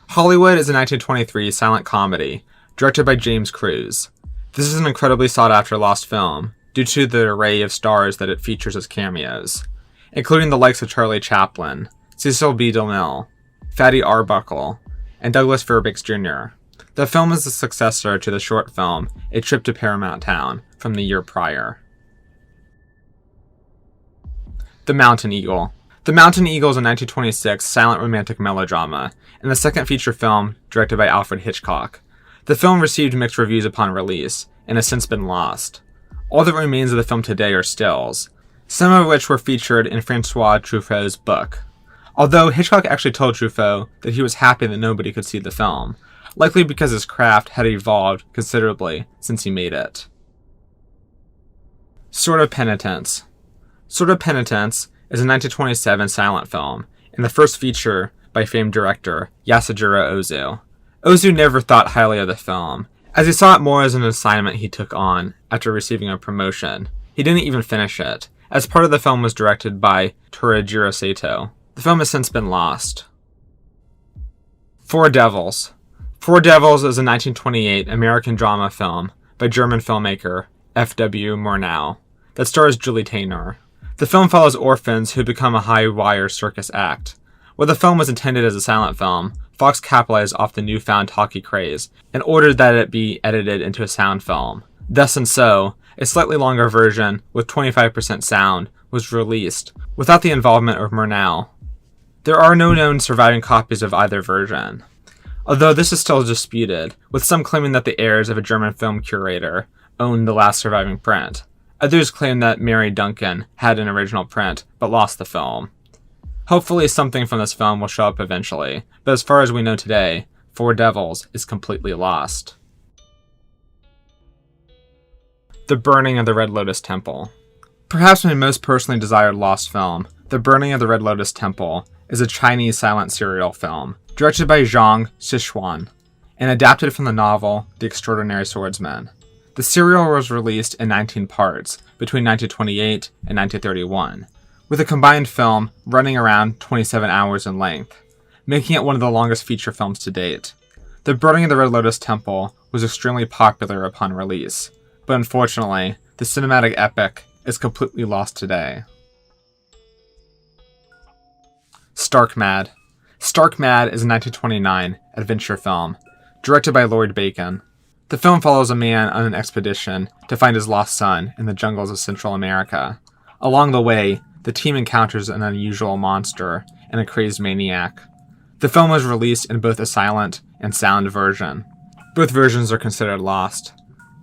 Hollywood is a 1923 silent comedy, directed by James Craze. This is an incredibly sought-after lost film, due to the array of stars that it features as cameos, including the likes of Charlie Chaplin, Cecil B. DeMille, Fatty Arbuckle, and Douglas Fairbanks Jr. The film is the successor to the short film A Trip to Paramount Town from the year prior. The Mountain Eagle. The Mountain Eagle is a 1926 silent romantic melodrama, and the second feature film directed by Alfred Hitchcock. The film received mixed reviews upon release, and has since been lost. All that remains of the film today are stills, some of which were featured in Francois Truffaut's book. Although Hitchcock actually told Truffaut that he was happy that nobody could see the film, likely because his craft had evolved considerably since he made it. Sort of Penitence. Sort of Penitence is a 1927 silent film, and the first feature by famed director Yasujiro Ozu. Ozu never thought highly of the film, as he saw it more as an assignment he took on after receiving a promotion. He didn't even finish it, as part of the film was directed by Torajiro Sato. The film has since been lost. Four Devils. Four Devils is a 1928 American drama film by German filmmaker F.W. Murnau that stars Julie Taymor. The film follows orphans who become a high-wire circus act. While the film was intended as a silent film, Fox capitalized off the newfound talkie craze and ordered that it be edited into a sound film. Thus and So, a slightly longer version with 25% sound was released without the involvement of Murnau. There are no known surviving copies of either version, although this is still disputed, with some claiming that the heirs of a German film curator owned the last surviving print. Others claim that Mary Duncan had an original print, but lost the film. Hopefully something from this film will show up eventually, but as far as we know today, Four Devils is completely lost. The Burning of the Red Lotus Temple. Perhaps my most personally desired lost film, The Burning of the Red Lotus Temple, is a Chinese silent serial film, directed by Zhang Sichuan, and adapted from the novel The Extraordinary Swordsman. The serial was released in 19 parts between 1928 and 1931, with a combined film running around 27 hours in length, making it one of the longest feature films to date. The Burning of the Red Lotus Temple was extremely popular upon release, but unfortunately, the cinematic epic is completely lost today. Stark Mad. Stark Mad is a 1929 adventure film, directed by Lloyd Bacon. The film follows a man on an expedition to find his lost son in the jungles of Central America. Along the way, the team encounters an unusual monster and a crazed maniac. The film was released in both a silent and sound version. Both versions are considered lost,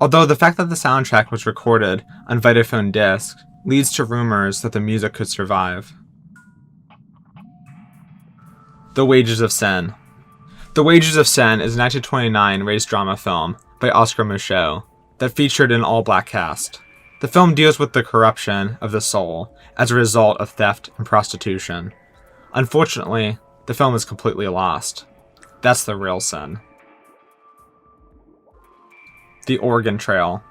although the fact that the soundtrack was recorded on Vitaphone discs leads to rumors that the music could survive. The Wages of Sin. The Wages of Sin is a 1929 race drama film by Oscar Micheaux that featured an all-black cast. The film deals with the corruption of the soul as a result of theft and prostitution. Unfortunately, the film is completely lost. That's the real sin. The Oregon Trail.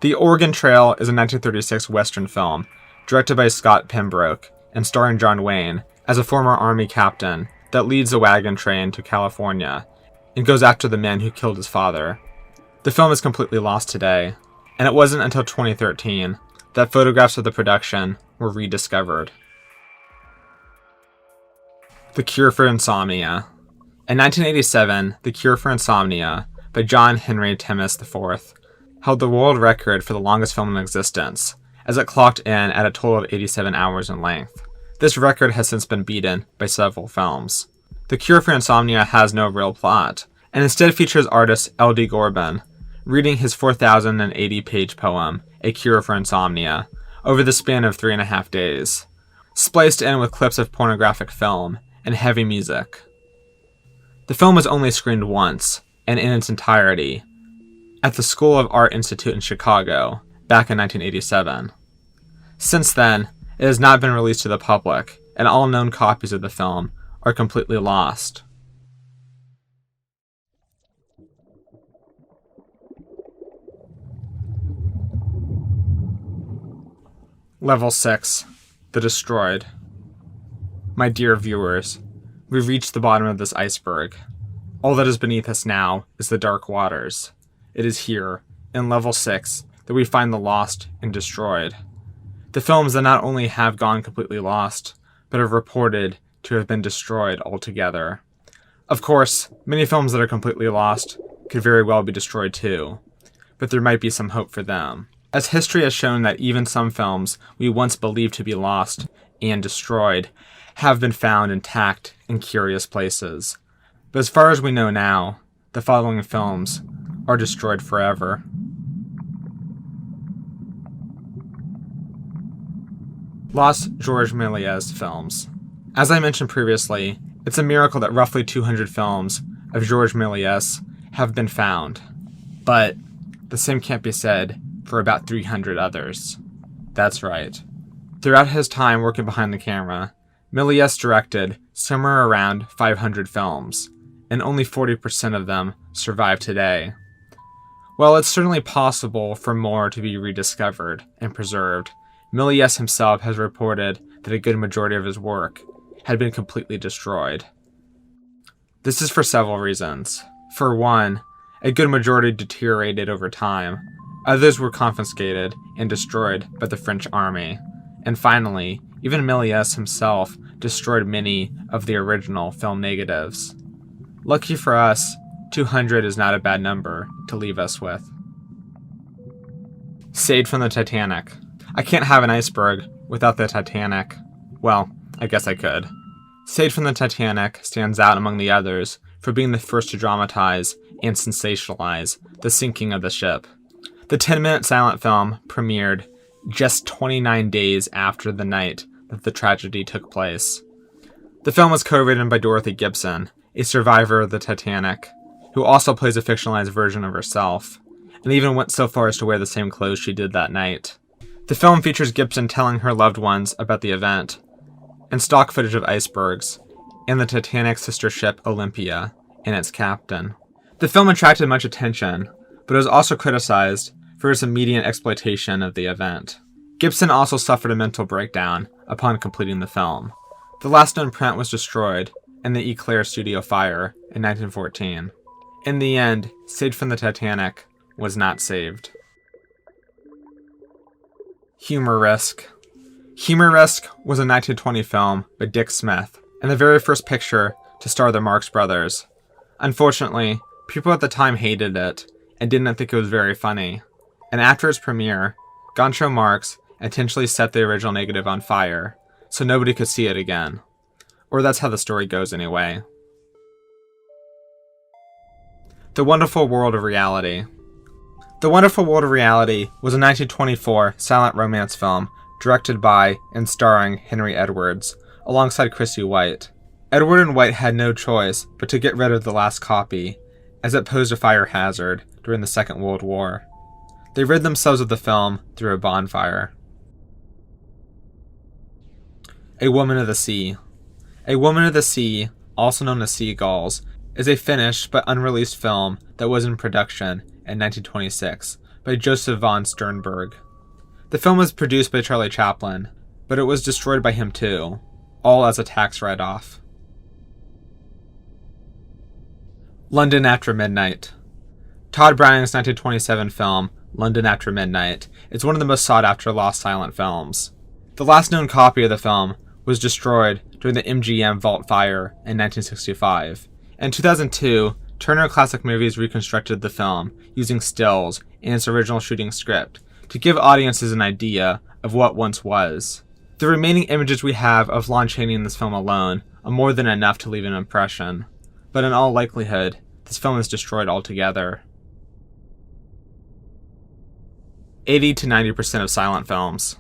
The Oregon Trail is a 1936 Western film directed by Scott Pembroke and starring John Wayne as a former Army captain that leads a wagon train to California and goes after the men who killed his father. The film is completely lost today, and it wasn't until 2013 that photographs of the production were rediscovered. The Cure for Insomnia. In 1987, The Cure for Insomnia by John Henry Timmis IV held the world record for the longest film in existence, as it clocked in at a total of 87 hours in length. This record has since been beaten by several films. The Cure for Insomnia has no real plot, and instead features artist L.D. Gorban reading his 4,080-page poem, A Cure for Insomnia, over the span of 3.5 days, spliced in with clips of pornographic film and heavy music. The film was only screened once, and in its entirety, at the School of Art Institute in Chicago, back in 1987. Since then, it has not been released to the public, and all known copies of the film are completely lost. Level 6. The Destroyed. My dear viewers, we've reached the bottom of this iceberg. All that is beneath us now is the dark waters. It is here, in Level 6, that we find the lost and destroyed. The films that not only have gone completely lost, but are reported to have been destroyed altogether. Of course, many films that are completely lost could very well be destroyed too, but there might be some hope for them, as history has shown that even some films we once believed to be lost and destroyed have been found intact in curious places. But as far as we know now, the following films are destroyed forever. Lost Georges Méliès films. As I mentioned previously, it's a miracle that roughly 200 films of Georges Méliès have been found. But the same can't be said for about 300 others. That's right. Throughout his time working behind the camera, Méliès directed somewhere around 500 films, and only 40% of them survive today. While it's certainly possible for more to be rediscovered and preserved, Méliès himself has reported that a good majority of his work had been completely destroyed. This is for several reasons. For one, a good majority deteriorated over time. Others were confiscated and destroyed by the French army. And finally, even Méliès himself destroyed many of the original film negatives. Lucky for us, 200 is not a bad number to leave us with. Saved from the Titanic. I can't have an iceberg without the Titanic. Well, I guess I could. Saved from the Titanic stands out among the others for being the first to dramatize and sensationalize the sinking of the ship. The 10-minute silent film premiered just 29 days after the night that the tragedy took place. The film was co-written by Dorothy Gibson, a survivor of the Titanic, who also plays a fictionalized version of herself, and even went so far as to wear the same clothes she did that night. The film features Gibson telling her loved ones about the event, and stock footage of icebergs, and the Titanic's sister ship Olympia, and its captain. The film attracted much attention, but it was also criticized for its immediate exploitation of the event. Gibson also suffered a mental breakdown upon completing the film. The last known print was destroyed in the Eclair studio fire in 1914. In the end, Saved from the Titanic was not saved. Humor Risk. Humor Risk was a 1920 film by Dick Smith, and the very first picture to star the Marx Brothers. Unfortunately, people at the time hated it and didn't think it was very funny. And after its premiere, Groucho Marx intentionally set the original negative on fire, so nobody could see it again. Or that's how the story goes anyway. The Wonderful World of Reality. The Wonderful World of Reality was a 1924 silent romance film directed by and starring Henry Edwards, alongside Chrissy White. Edward and White had no choice but to get rid of the last copy, as it posed a fire hazard during the Second World War. They rid themselves of the film through a bonfire. A Woman of the Sea. A Woman of the Sea, also known as Seagulls, is a finished but unreleased film that was in production in 1926 by Joseph von Sternberg. The film was produced by Charlie Chaplin, but it was destroyed by him too, all as a tax write-off. London After Midnight. Todd Browning's 1927 film, London After Midnight, is one of the most sought-after lost silent films. The last known copy of the film was destroyed during the MGM Vault Fire in 1965. In 2002, Turner Classic Movies reconstructed the film using stills in its original shooting script to give audiences an idea of what once was. The remaining images we have of Lon Chaney in this film alone are more than enough to leave an impression, but in all likelihood, this film is destroyed altogether. 80 to 90% of silent films.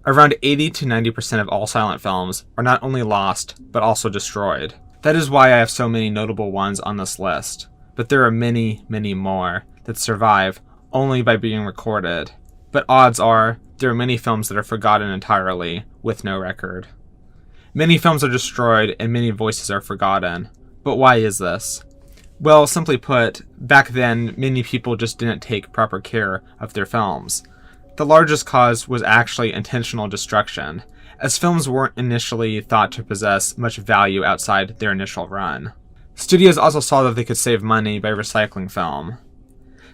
Around 80 to 90% of all silent films are not only lost, but also destroyed. That is why I have so many notable ones on this list, but there are many, many more that survive only by being recorded. But odds are, there are many films that are forgotten entirely, with no record. Many films are destroyed and many voices are forgotten. But why is this? Well, simply put, back then, many people just didn't take proper care of their films. The largest cause was actually intentional destruction, as films weren't initially thought to possess much value outside their initial run. Studios also saw that they could save money by recycling film.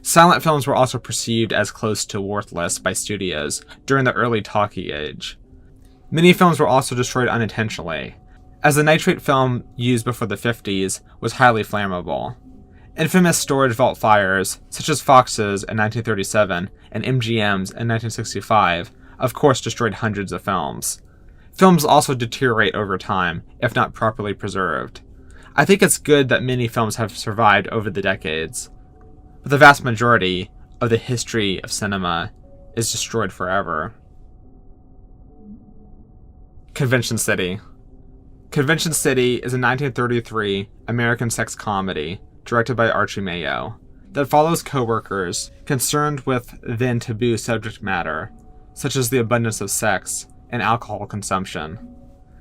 Silent films were also perceived as close to worthless by studios during the early talkie age. Many films were also destroyed unintentionally, as the nitrate film used before the 50s was highly flammable. Infamous storage vault fires, such as Fox's in 1937 and MGM's in 1965, of course destroyed hundreds of films. Films also deteriorate over time, if not properly preserved. I think it's good that many films have survived over the decades, but the vast majority of the history of cinema is destroyed forever. Convention City. Convention City is a 1933 American sex comedy directed by Archie Mayo that follows co-workers concerned with then taboo subject matter, such as the abundance of sex and alcohol consumption.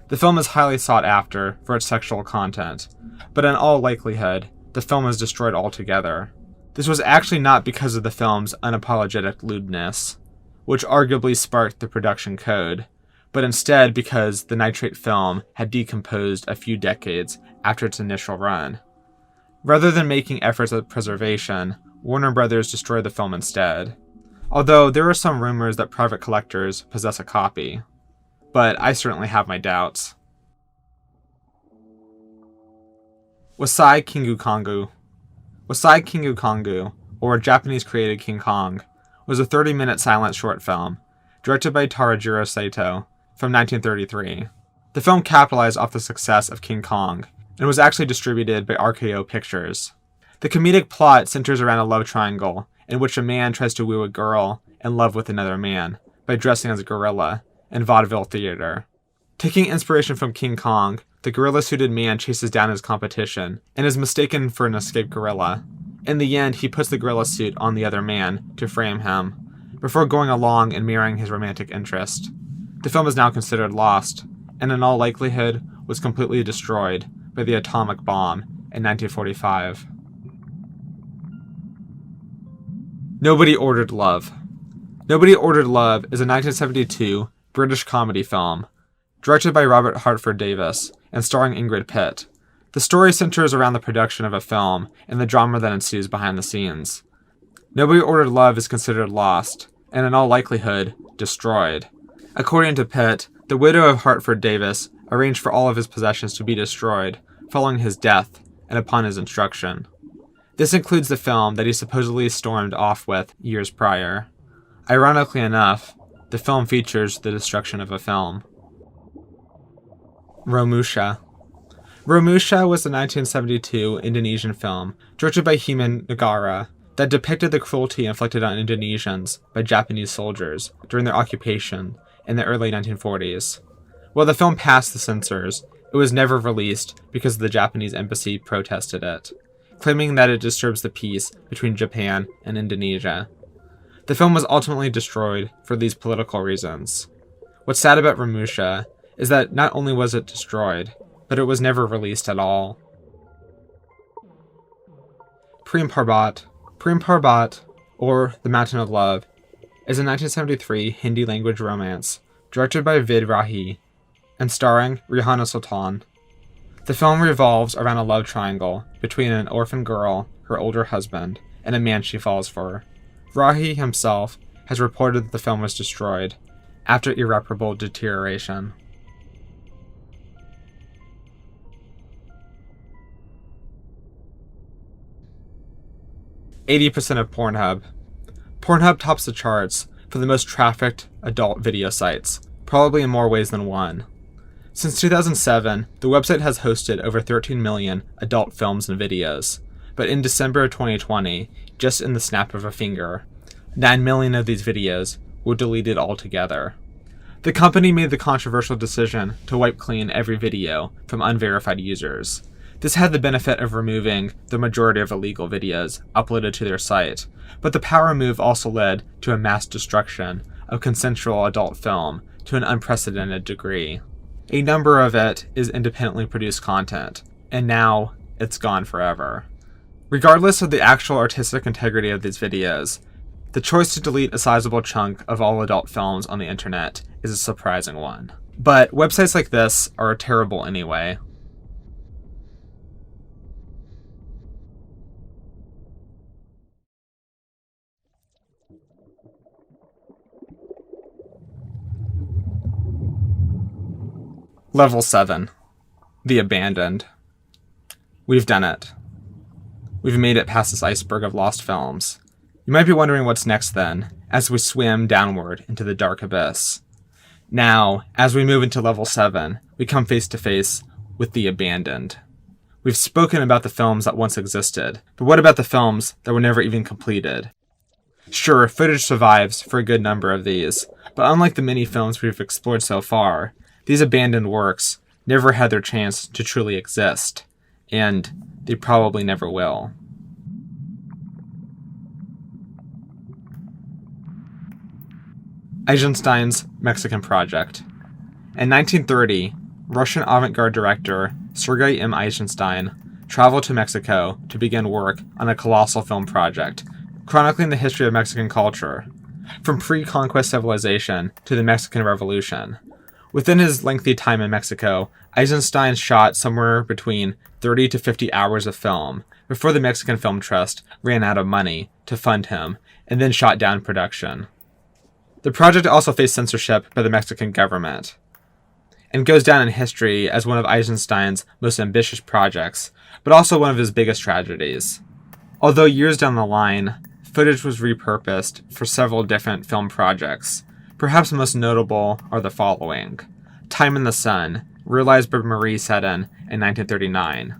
The film is highly sought after for its sexual content, but in all likelihood, the film is destroyed altogether. This was actually not because of the film's unapologetic lewdness, which arguably sparked the production code, but instead because the nitrate film had decomposed a few decades after its initial run. Rather than making efforts at preservation, Warner Brothers destroyed the film instead. Although there are some rumors that private collectors possess a copy, but I certainly have my doubts. Wasai Kingu Kongu. Wasai Kingu Kongu, or Japanese-created King Kong, was a 30-minute silent short film, directed by Tarajiro Saito, from 1933. The film capitalized off the success of King Kong, and was actually distributed by RKO Pictures. The comedic plot centers around a love triangle, in which a man tries to woo a girl in love with another man, by dressing as a gorilla, in vaudeville theater. Taking inspiration from King Kong, the gorilla-suited man chases down his competition, and is mistaken for an escaped gorilla. In the end, he puts the gorilla suit on the other man to frame him, before going along and marrying his romantic interest. The film is now considered lost, and in all likelihood was completely destroyed by the atomic bomb in 1945. Nobody Ordered Love. Nobody Ordered Love is a 1972 British comedy film, directed by Robert Hartford Davis and starring Ingrid Pitt. The story centers around the production of a film and the drama that ensues behind the scenes. Nobody Ordered Love is considered lost, and in all likelihood, destroyed. According to Pitt, the widow of Hartford Davis arranged for all of his possessions to be destroyed following his death and upon his instruction. This includes the film that he supposedly stormed off with years prior. Ironically enough, the film features the destruction of a film. Romusha. Romusha was a 1972 Indonesian film directed by Himan Negara that depicted the cruelty inflicted on Indonesians by Japanese soldiers during their occupation in the early 1940s. While the film passed the censors, it was never released because the Japanese embassy protested it, claiming that it disturbs the peace between Japan and Indonesia. The film was ultimately destroyed for these political reasons. What's sad about Romusha is that not only was it destroyed, but it was never released at all. Prem Parbat. Prem Parbat, or The Mountain of Love, is a 1973 Hindi-language romance directed by Vid Rahi and starring Rihanna Sultan. The film revolves around a love triangle between an orphan girl, her older husband, and a man she falls for. Rahi himself has reported that the film was destroyed after irreparable deterioration. %% of Pornhub. Pornhub tops the charts for the most trafficked adult video sites, probably in more ways than one. Since 2007, the website has hosted over 13 million adult films and videos, but in December of 2020, just in the snap of a finger, 9 million of these videos were deleted altogether. The company made the controversial decision to wipe clean every video from unverified users. This had the benefit of removing the majority of illegal videos uploaded to their site, but the power move also led to a mass destruction of consensual adult film to an unprecedented degree. A number of it is independently produced content, and now it's gone forever. Regardless of the actual artistic integrity of these videos, the choice to delete a sizable chunk of all adult films on the internet is a surprising one. But websites like this are terrible anyway. Level 7. The Abandoned. We've done it. We've made it past this iceberg of lost films. You might be wondering what's next then, as we swim downward into the dark abyss. Now, as we move into Level 7, we come face to face with the abandoned. We've spoken about the films that once existed, but what about the films that were never even completed? Sure, footage survives for a good number of these, but unlike the many films we've explored so far, these abandoned works never had their chance to truly exist, and they probably never will. Eisenstein's Mexican Project. In 1930, Russian avant-garde director Sergei M. Eisenstein traveled to Mexico to begin work on a colossal film project, chronicling the history of Mexican culture, from pre-conquest civilization to the Mexican Revolution. Within his lengthy time in Mexico, Eisenstein shot somewhere between 30 to 50 hours of film before the Mexican Film Trust ran out of money to fund him and then shot down production. The project also faced censorship by the Mexican government and goes down in history as one of Eisenstein's most ambitious projects, but also one of his biggest tragedies. Although years down the line, footage was repurposed for several different film projects. Perhaps most notable are the following: Time in the Sun, realized by Marie Seddon in 1939.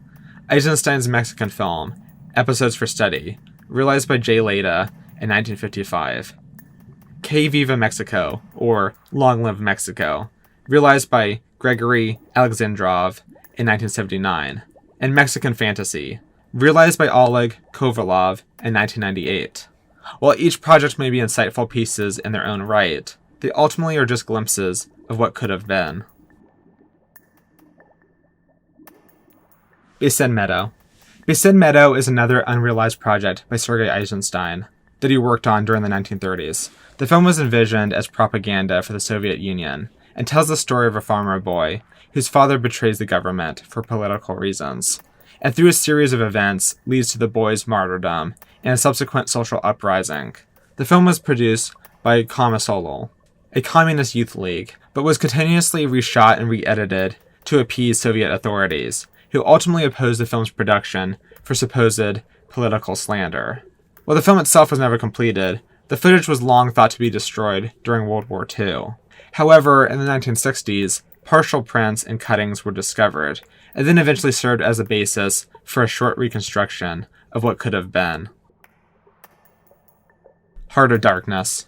Eisenstein's Mexican film, Episodes for Study, realized by Jay Leda in 1955. Que Viva Mexico, or Long Live Mexico, realized by Gregory Alexandrov in 1979. And Mexican Fantasy, realized by Oleg Kovalov in 1998. While each project may be insightful pieces in their own right, they ultimately are just glimpses of what could have been. Basin Meadow. Basin Meadow is another unrealized project by Sergei Eisenstein that he worked on during the 1930s. The film was envisioned as propaganda for the Soviet Union and tells the story of a farmer boy whose father betrays the government for political reasons, and through a series of events leads to the boy's martyrdom and a subsequent social uprising. The film was produced by Komisolol, a communist youth league, but was continuously reshot and re-edited to appease Soviet authorities, who ultimately opposed the film's production for supposed political slander. While the film itself was never completed, the footage was long thought to be destroyed during World War II. However, in the 1960s, partial prints and cuttings were discovered, and then eventually served as a basis for a short reconstruction of what could have been. Heart of Darkness.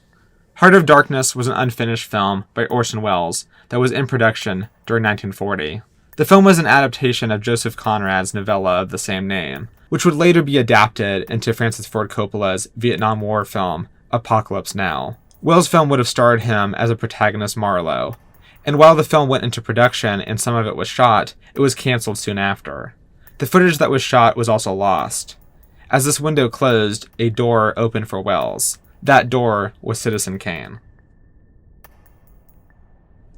Heart of Darkness was an unfinished film by Orson Welles that was in production during 1940. The film was an adaptation of Joseph Conrad's novella of the same name, which would later be adapted into Francis Ford Coppola's Vietnam War film, Apocalypse Now. Welles' film would have starred him as a protagonist Marlowe, and while the film went into production and some of it was shot, it was cancelled soon after. The footage that was shot was also lost. As this window closed, a door opened for Welles. That door was Citizen Kane.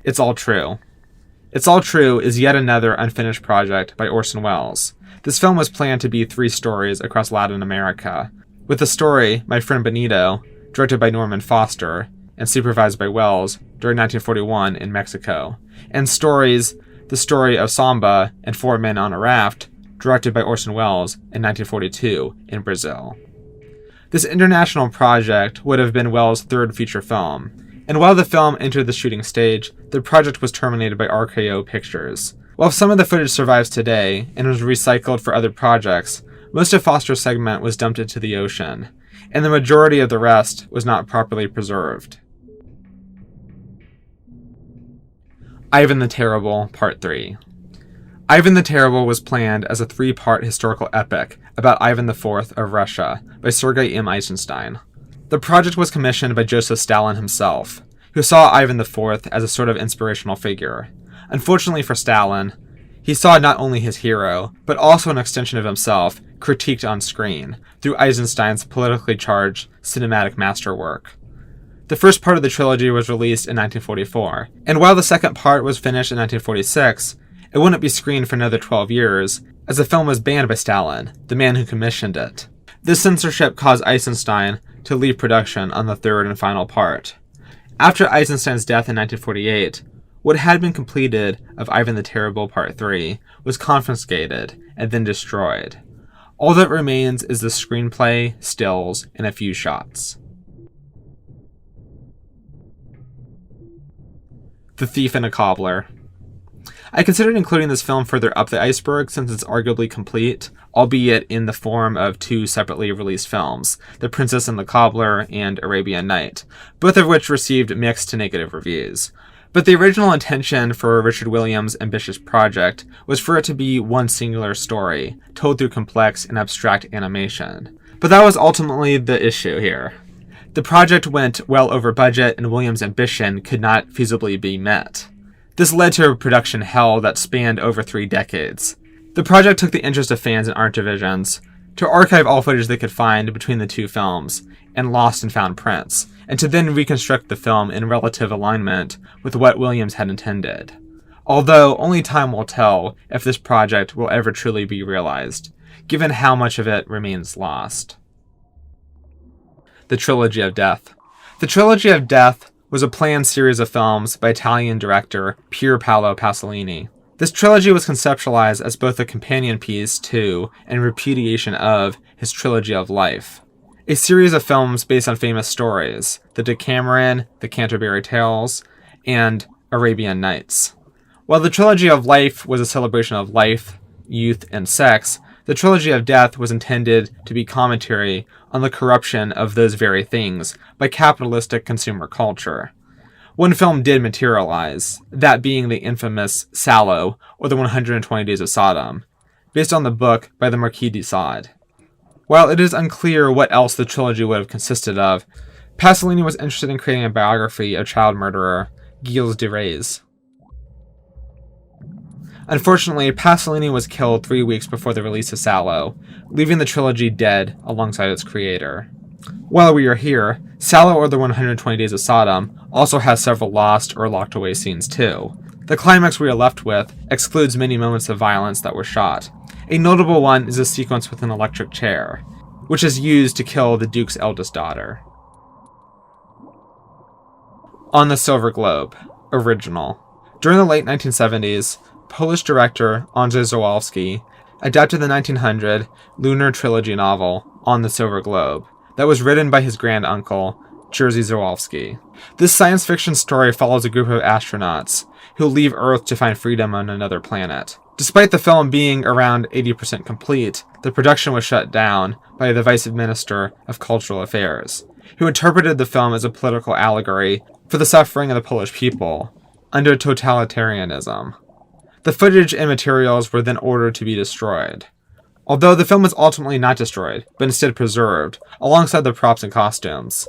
It's All True. It's All True is yet another unfinished project by Orson Welles. This film was planned to be 3 stories across Latin America, with the story My Friend Benito, directed by Norman Foster, and supervised by Welles during 1941 in Mexico, and stories The Story of Samba and 4 Men on a Raft, directed by Orson Welles in 1942 in Brazil. This international project would have been Welles' 3rd feature film, And while the film entered the shooting stage, the project was terminated by RKO Pictures. While some of the footage survives today and was recycled for other projects, most of Foster's segment was dumped into the ocean, and the majority of the rest was not properly preserved. Ivan the Terrible, Part 3. Ivan the Terrible was planned as a 3-part historical epic about Ivan IV of Russia by Sergei M. Eisenstein. The project was commissioned by Joseph Stalin himself, who saw Ivan IV as a sort of inspirational figure. Unfortunately for Stalin, he saw not only his hero, but also an extension of himself critiqued on screen through Eisenstein's politically charged cinematic masterwork. The first part of the trilogy was released in 1944, and while the second part was finished in 1946, it wouldn't be screened for another 12 years, as the film was banned by Stalin, the man who commissioned it. This censorship caused Eisenstein to leave production on the third and final part. After Eisenstein's death in 1948, what had been completed of Ivan the Terrible Part 3 was confiscated and then destroyed. All that remains is the screenplay, stills, and a few shots. The Thief and a Cobbler. I considered including this film further up the iceberg since it's arguably complete, albeit in the form of 2 separately released films, The Princess and the Cobbler and Arabian Night, both of which received mixed to negative reviews. But the original intention for Richard Williams' ambitious project was for it to be one singular story, told through complex and abstract animation. But that was ultimately the issue here. The project went well over budget and Williams' ambition could not feasibly be met. This led to a production hell that spanned over 3 decades. The project took the interest of fans and art divisions to archive all footage they could find between the 2 films and lost and found prints, and to then reconstruct the film in relative alignment with what Williams had intended. Although only time will tell if this project will ever truly be realized, given how much of it remains lost. The Trilogy of Death. The Trilogy of Death was a planned series of films by Italian director Pier Paolo Pasolini. This trilogy was conceptualized as both a companion piece to and repudiation of his trilogy of life, a series of films based on famous stories, the Decameron, the Canterbury Tales, and Arabian Nights. While the trilogy of life was a celebration of life, youth, and sex, the trilogy of death was intended to be commentary on the corruption of those very things by capitalistic consumer culture. One film did materialize, that being the infamous Salò, or the 120 Days of Sodom, based on the book by the Marquis de Sade. While it is unclear what else the trilogy would have consisted of, Pasolini was interested in creating a biography of child murderer Gilles de Rais. Unfortunately, Pasolini was killed 3 weeks before the release of Salò, leaving the trilogy dead alongside its creator. While we are here, Salò or the 120 Days of Sodom also has several lost or locked away scenes too. The climax we are left with excludes many moments of violence that were shot. A notable one is a sequence with an electric chair, which is used to kill the Duke's eldest daughter. On the Silver Globe, original. During the late 1970s, Polish director Andrzej Żuławski adapted the 1900 lunar trilogy novel On the Silver Globe that was written by his granduncle, Jerzy Żuławski. This science fiction story follows a group of astronauts who leave Earth to find freedom on another planet. Despite the film being around 80% complete, the production was shut down by the Vice Minister of Cultural Affairs, who interpreted the film as a political allegory for the suffering of the Polish people under totalitarianism. The footage and materials were then ordered to be destroyed. Although the film was ultimately not destroyed, but instead preserved, alongside the props and costumes.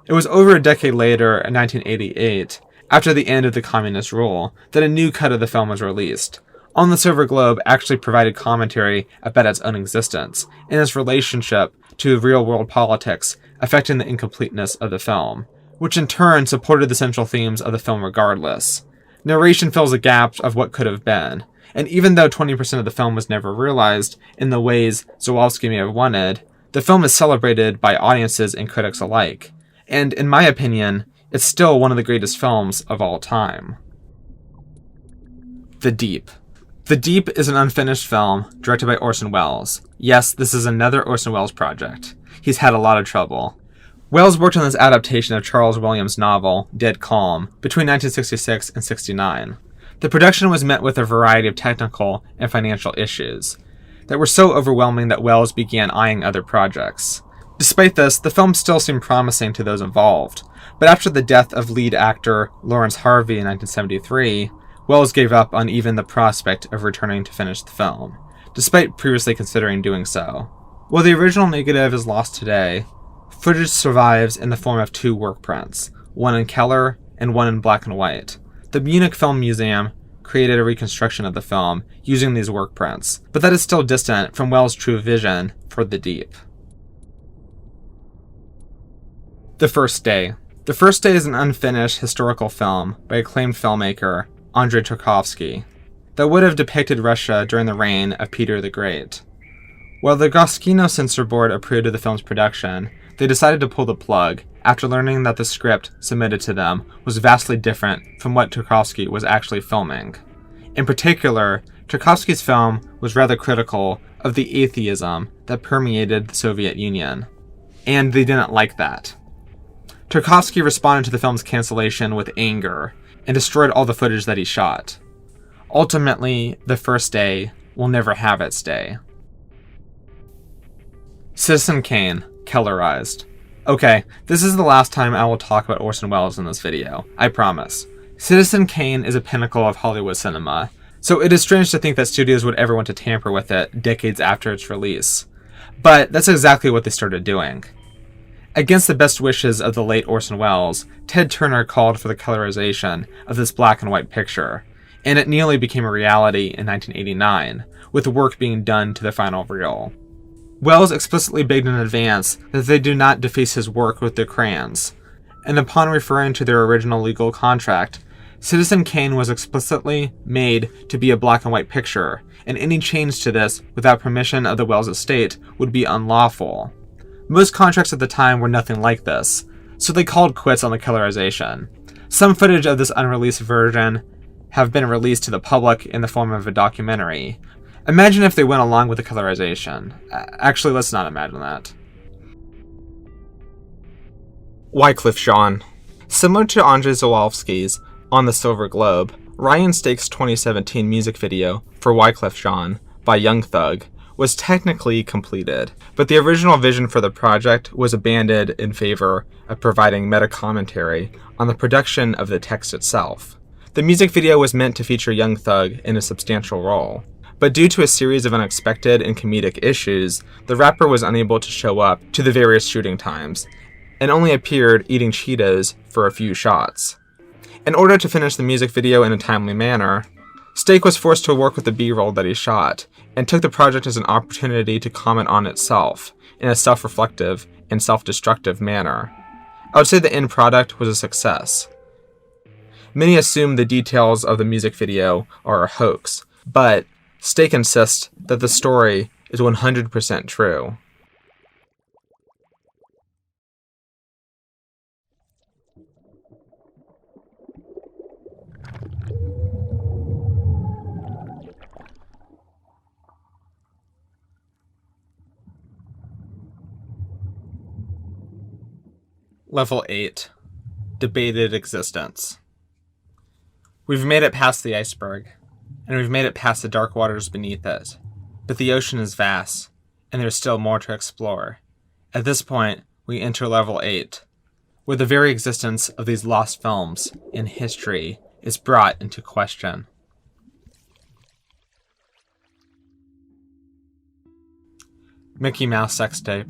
It was over a decade later, in 1988, after the end of the communist rule, that a new cut of the film was released. On the Silver Globe actually provided commentary about its own existence and its relationship to real-world politics affecting the incompleteness of the film, which in turn supported the central themes of the film regardless. Narration fills the gaps of what could have been, and even though 20% of the film was never realized in the ways Żuławski may have wanted, the film is celebrated by audiences and critics alike, and in my opinion, it's still one of the greatest films of all time. The Deep. The Deep is an unfinished film directed by Orson Welles. Yes, this is another Orson Welles project. He's had a lot of trouble. Wells worked on this adaptation of Charles Williams' novel, Dead Calm, between 1966 and 69. The production was met with a variety of technical and financial issues that were so overwhelming that Wells began eyeing other projects. Despite this, the film still seemed promising to those involved, but after the death of lead actor Lawrence Harvey in 1973, Wells gave up on even the prospect of returning to finish the film, despite previously considering doing so. While the original negative is lost today, footage survives in the form of 2 work prints, one in color and one in black and white. The Munich Film Museum created a reconstruction of the film using these work prints, but that is still distant from Wells' true vision for the deep. The First Day. The First Day is an unfinished historical film by acclaimed filmmaker Andrei Tarkovsky that would have depicted Russia during the reign of Peter the Great. While the Goskino Censor Board approved of the film's production, they decided to pull the plug after learning that the script submitted to them was vastly different from what Tarkovsky was actually filming. In particular, Tarkovsky's film was rather critical of the atheism that permeated the Soviet Union, and they didn't like that. Tarkovsky responded to the film's cancellation with anger and destroyed all the footage that he shot. Ultimately, The First Day will never have its day. Citizen Kane, colorized. Okay, this is the last time I will talk about Orson Welles in this video, I promise. Citizen Kane is a pinnacle of Hollywood cinema, so it is strange to think that studios would ever want to tamper with it decades after its release. But that's exactly what they started doing. Against the best wishes of the late Orson Welles, Ted Turner called for the colorization of this black and white picture, and it nearly became a reality in 1989, with the work being done to the final reel. Welles explicitly begged in advance that they do not deface his work with their crayons, and upon referring to their original legal contract, Citizen Kane was explicitly made to be a black and white picture, and any change to this without permission of the Welles estate would be unlawful. Most contracts at the time were nothing like this, so they called quits on the colorization. Some footage of this unreleased version have been released to the public in the form of a documentary. Imagine if they went along with the colorization. Actually, let's not imagine that. Wycliffe Jean. Similar to Andrzej Zawalski's On the Silver Globe, Ryan Stake's 2017 music video for Wycliffe Jean by Young Thug was technically completed, but the original vision for the project was abandoned in favor of providing meta-commentary on the production of the text itself. The music video was meant to feature Young Thug in a substantial role, but due to a series of unexpected and comedic issues, the rapper was unable to show up to the various shooting times, and only appeared eating Cheetos for a few shots. In order to finish the music video in a timely manner, Stake was forced to work with the B-roll that he shot, and took the project as an opportunity to comment on itself in a self-reflective and self-destructive manner. I would say the end product was a success. Many assume the details of the music video are a hoax, but Stake insists that the story is 100% true. Level 8. Debated Existence. We've made it past the iceberg, and we've made it past the dark waters beneath it, but the ocean is vast, and there's still more to explore. At this point, we enter Level 8, where the very existence of these lost films in history is brought into question. Mickey Mouse Sex Tape.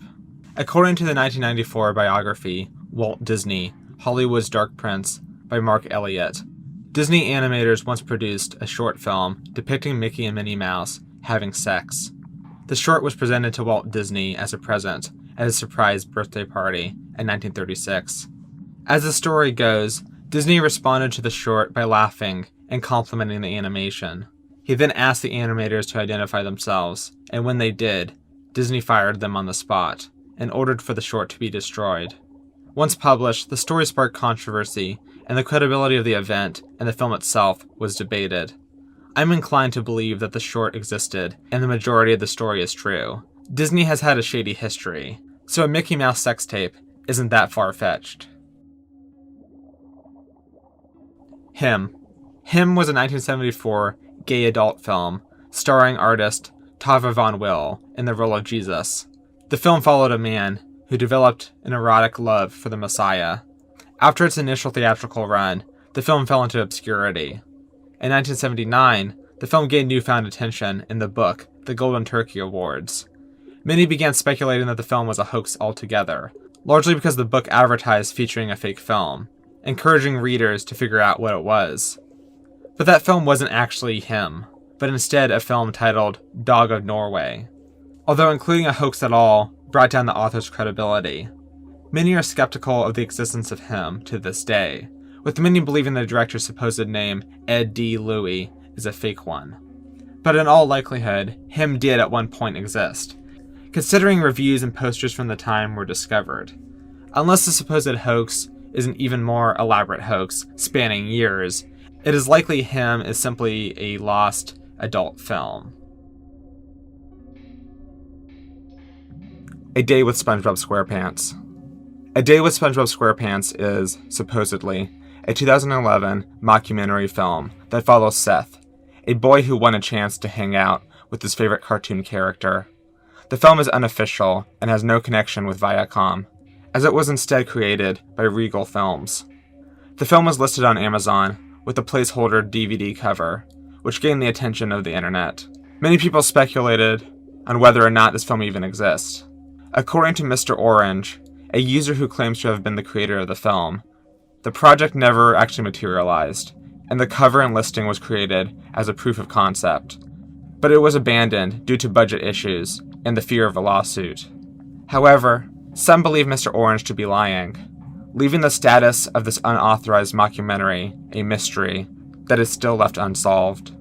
According to the 1994 biography, Walt Disney, Hollywood's Dark Prince, by Mark Elliott, Disney animators once produced a short film depicting Mickey and Minnie Mouse having sex. The short was presented to Walt Disney as a present at his surprise birthday party in 1936. As the story goes, Disney responded to the short by laughing and complimenting the animation. He then asked the animators to identify themselves, and when they did, Disney fired them on the spot and ordered for the short to be destroyed. Once published, the story sparked controversy, and the credibility of the event and the film itself was debated. I'm inclined to believe that the short existed, and the majority of the story is true. Disney has had a shady history, so a Mickey Mouse sex tape isn't that far-fetched. Him. Him was a 1974 gay adult film starring artist Tava Von Will in the role of Jesus. The film followed a man who developed an erotic love for the Messiah. After its initial theatrical run, the film fell into obscurity. In 1979, the film gained newfound attention in the book The Golden Turkey Awards. Many began speculating that the film was a hoax altogether, largely because the book advertised featuring a fake film, encouraging readers to figure out what it was. But that film wasn't actually him, but instead a film titled Dog of Norway. Although including a hoax at all brought down the author's credibility, many are skeptical of the existence of him to this day, with many believing the director's supposed name, Ed D. Louis, is a fake one. But in all likelihood, him did at one point exist, considering reviews and posters from the time were discovered. Unless the supposed hoax is an even more elaborate hoax spanning years, it is likely him is simply a lost adult film. A Day with SpongeBob SquarePants. A Day with SpongeBob SquarePants is, supposedly, a 2011 mockumentary film that follows Seth, a boy who won a chance to hang out with his favorite cartoon character. The film is unofficial and has no connection with Viacom, as it was instead created by Regal Films. The film was listed on Amazon with a placeholder DVD cover, which gained the attention of the internet. Many people speculated on whether or not this film even exists. According to Mr. Orange, a user who claims to have been the creator of the film, the project never actually materialized, and the cover and listing was created as a proof of concept. But it was abandoned due to budget issues and the fear of a lawsuit. However, some believe Mr. Orange to be lying, leaving the status of this unauthorized mockumentary a mystery that is still left unsolved.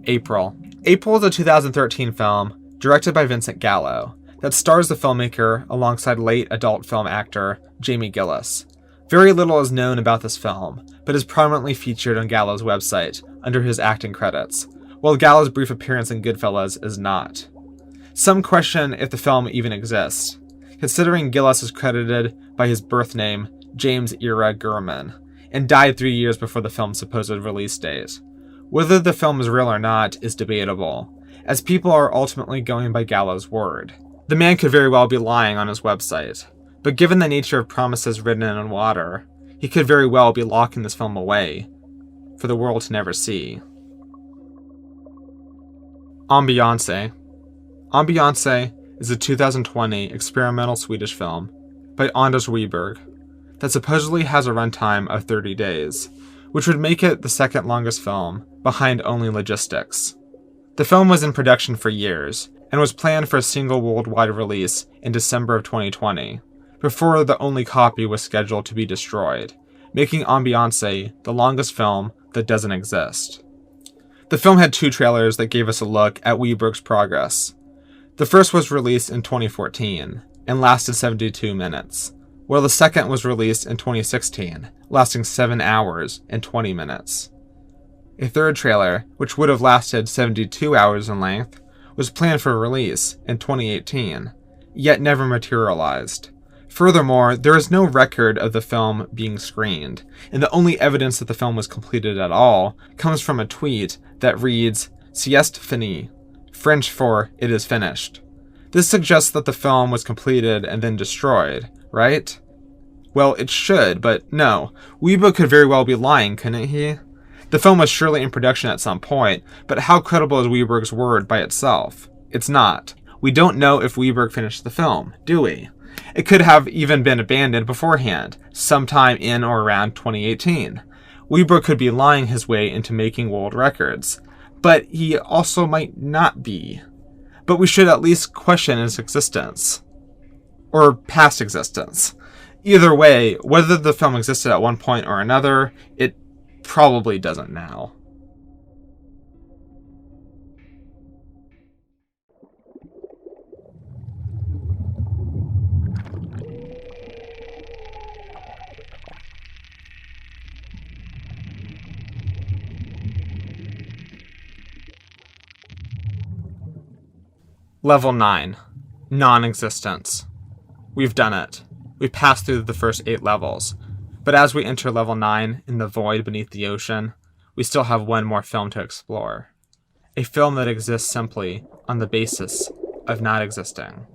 April. April is a 2013 film directed by Vincent Gallo that stars the filmmaker alongside late adult film actor Jamie Gillis. Very little is known about this film, but is prominently featured on Gallo's website under his acting credits, while Gallo's brief appearance in Goodfellas is not. Some question if the film even exists, considering Gillis is credited by his birth name, James Ira Gurman, and died 3 years before the film's supposed release date. Whether the film is real or not is debatable, as people are ultimately going by Gallo's word. The man could very well be lying on his website, but given the nature of promises written in water, he could very well be locking this film away for the world to never see. Ambiance. Ambiance is a 2020 experimental Swedish film by Anders Wiberg that supposedly has a runtime of 30 days, which would make it the second longest film behind only Logistics. The film was in production for years and was planned for a single worldwide release in December of 2020, before the only copy was scheduled to be destroyed, making Ambiance the longest film that doesn't exist. The film had 2 trailers that gave us a look at Wiberg's progress. The first was released in 2014 and lasted 72 minutes, while the second was released in 2016, lasting 7 hours and 20 minutes. A third trailer, which would have lasted 72 hours in length, was planned for release in 2018, yet never materialized. Furthermore, there is no record of the film being screened, and the only evidence that the film was completed at all comes from a tweet that reads, "Sieste finie," French for "it is finished." This suggests that the film was completed and then destroyed, right? Well, it should, but no. Wiberg could very well be lying, couldn't he? The film was surely in production at some point, but how credible is Wiberg's word by itself? It's not. We don't know if Wiberg finished the film, do we? It could have even been abandoned beforehand, sometime in or around 2018. Wiberg could be lying his way into making world records, but he also might not be. But we should at least question his existence. Or past existence. Either way, whether the film existed at one point or another, it probably doesn't now. Level 9. Non-existence. We've done it. We've passed through the first 8 levels. But as we enter level 9 in the void beneath the ocean, we still have one more film to explore. A film that exists simply on the basis of not existing.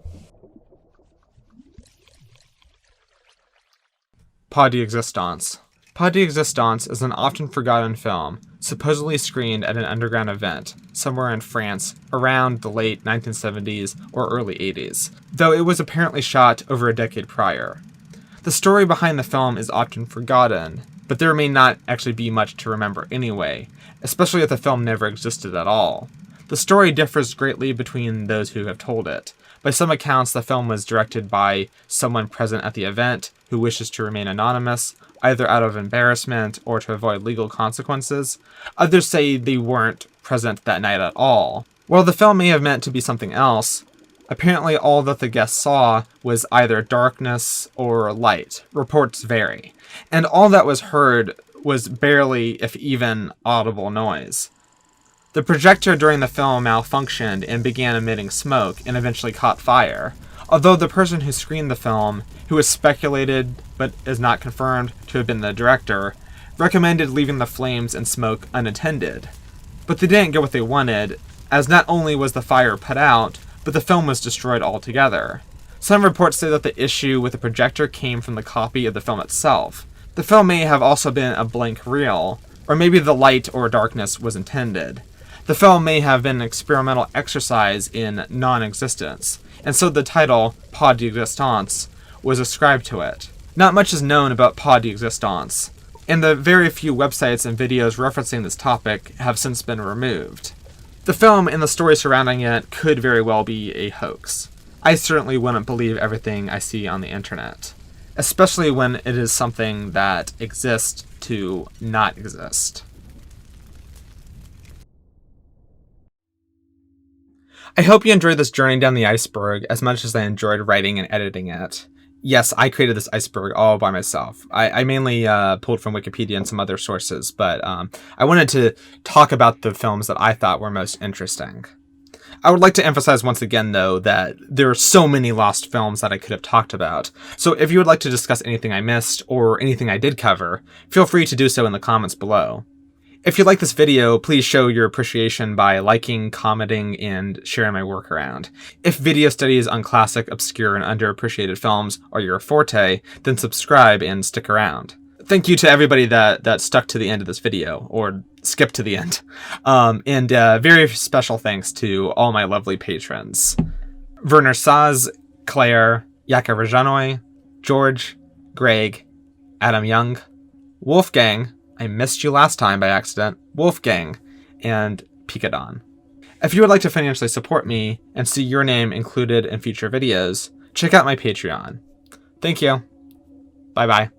Pas d'existence. Pas d'existence is an often forgotten film, supposedly screened at an underground event, somewhere in France, around the late 1970s or early 80s, though it was apparently shot over a decade prior. The story behind the film is often forgotten, but there may not actually be much to remember anyway, especially if the film never existed at all. The story differs greatly between those who have told it. By some accounts, the film was directed by someone present at the event who wishes to remain anonymous, either out of embarrassment or to avoid legal consequences. Others say they weren't present that night at all. While the film may have meant to be something else, apparently all that the guests saw was either darkness or light. Reports vary. And all that was heard was barely, if even, audible noise. The projector during the film malfunctioned and began emitting smoke and eventually caught fire, although the person who screened the film, who was speculated but is not confirmed to have been the director, recommended leaving the flames and smoke unattended. But they didn't get what they wanted, as not only was the fire put out, but the film was destroyed altogether. Some reports say that the issue with the projector came from the copy of the film itself. The film may have also been a blank reel, or maybe the light or darkness was intended. The film may have been an experimental exercise in non-existence, and so the title, Pas d'existence, was ascribed to it. Not much is known about Pas d'existence, and the very few websites and videos referencing this topic have since been removed. The film and the story surrounding it could very well be a hoax. I certainly wouldn't believe everything I see on the internet, especially when it is something that exists to not exist. I hope you enjoyed this journey down the iceberg as much as I enjoyed writing and editing it. Yes, I created this iceberg all by myself. I mainly pulled from Wikipedia and some other sources, but I wanted to talk about the films that I thought were most interesting. I would like to emphasize once again, though, that there are so many lost films that I could have talked about. So if you would like to discuss anything I missed or anything I did cover, feel free to do so in the comments below. If you like this video, please show your appreciation by liking, commenting, and sharing my work around. If video studies on classic, obscure, and underappreciated films are your forte, then subscribe and stick around. Thank you to everybody that stuck to the end of this video, or skipped to the end. And very special thanks to all my lovely patrons. Werner Saz, Claire, Yaka Rajanoi, George, Greg, Adam Young, Wolfgang, I missed you last time by accident, Wolfgang, and Picadon. If you would like to financially support me and see your name included in future videos, check out my Patreon. Thank you. Bye-bye.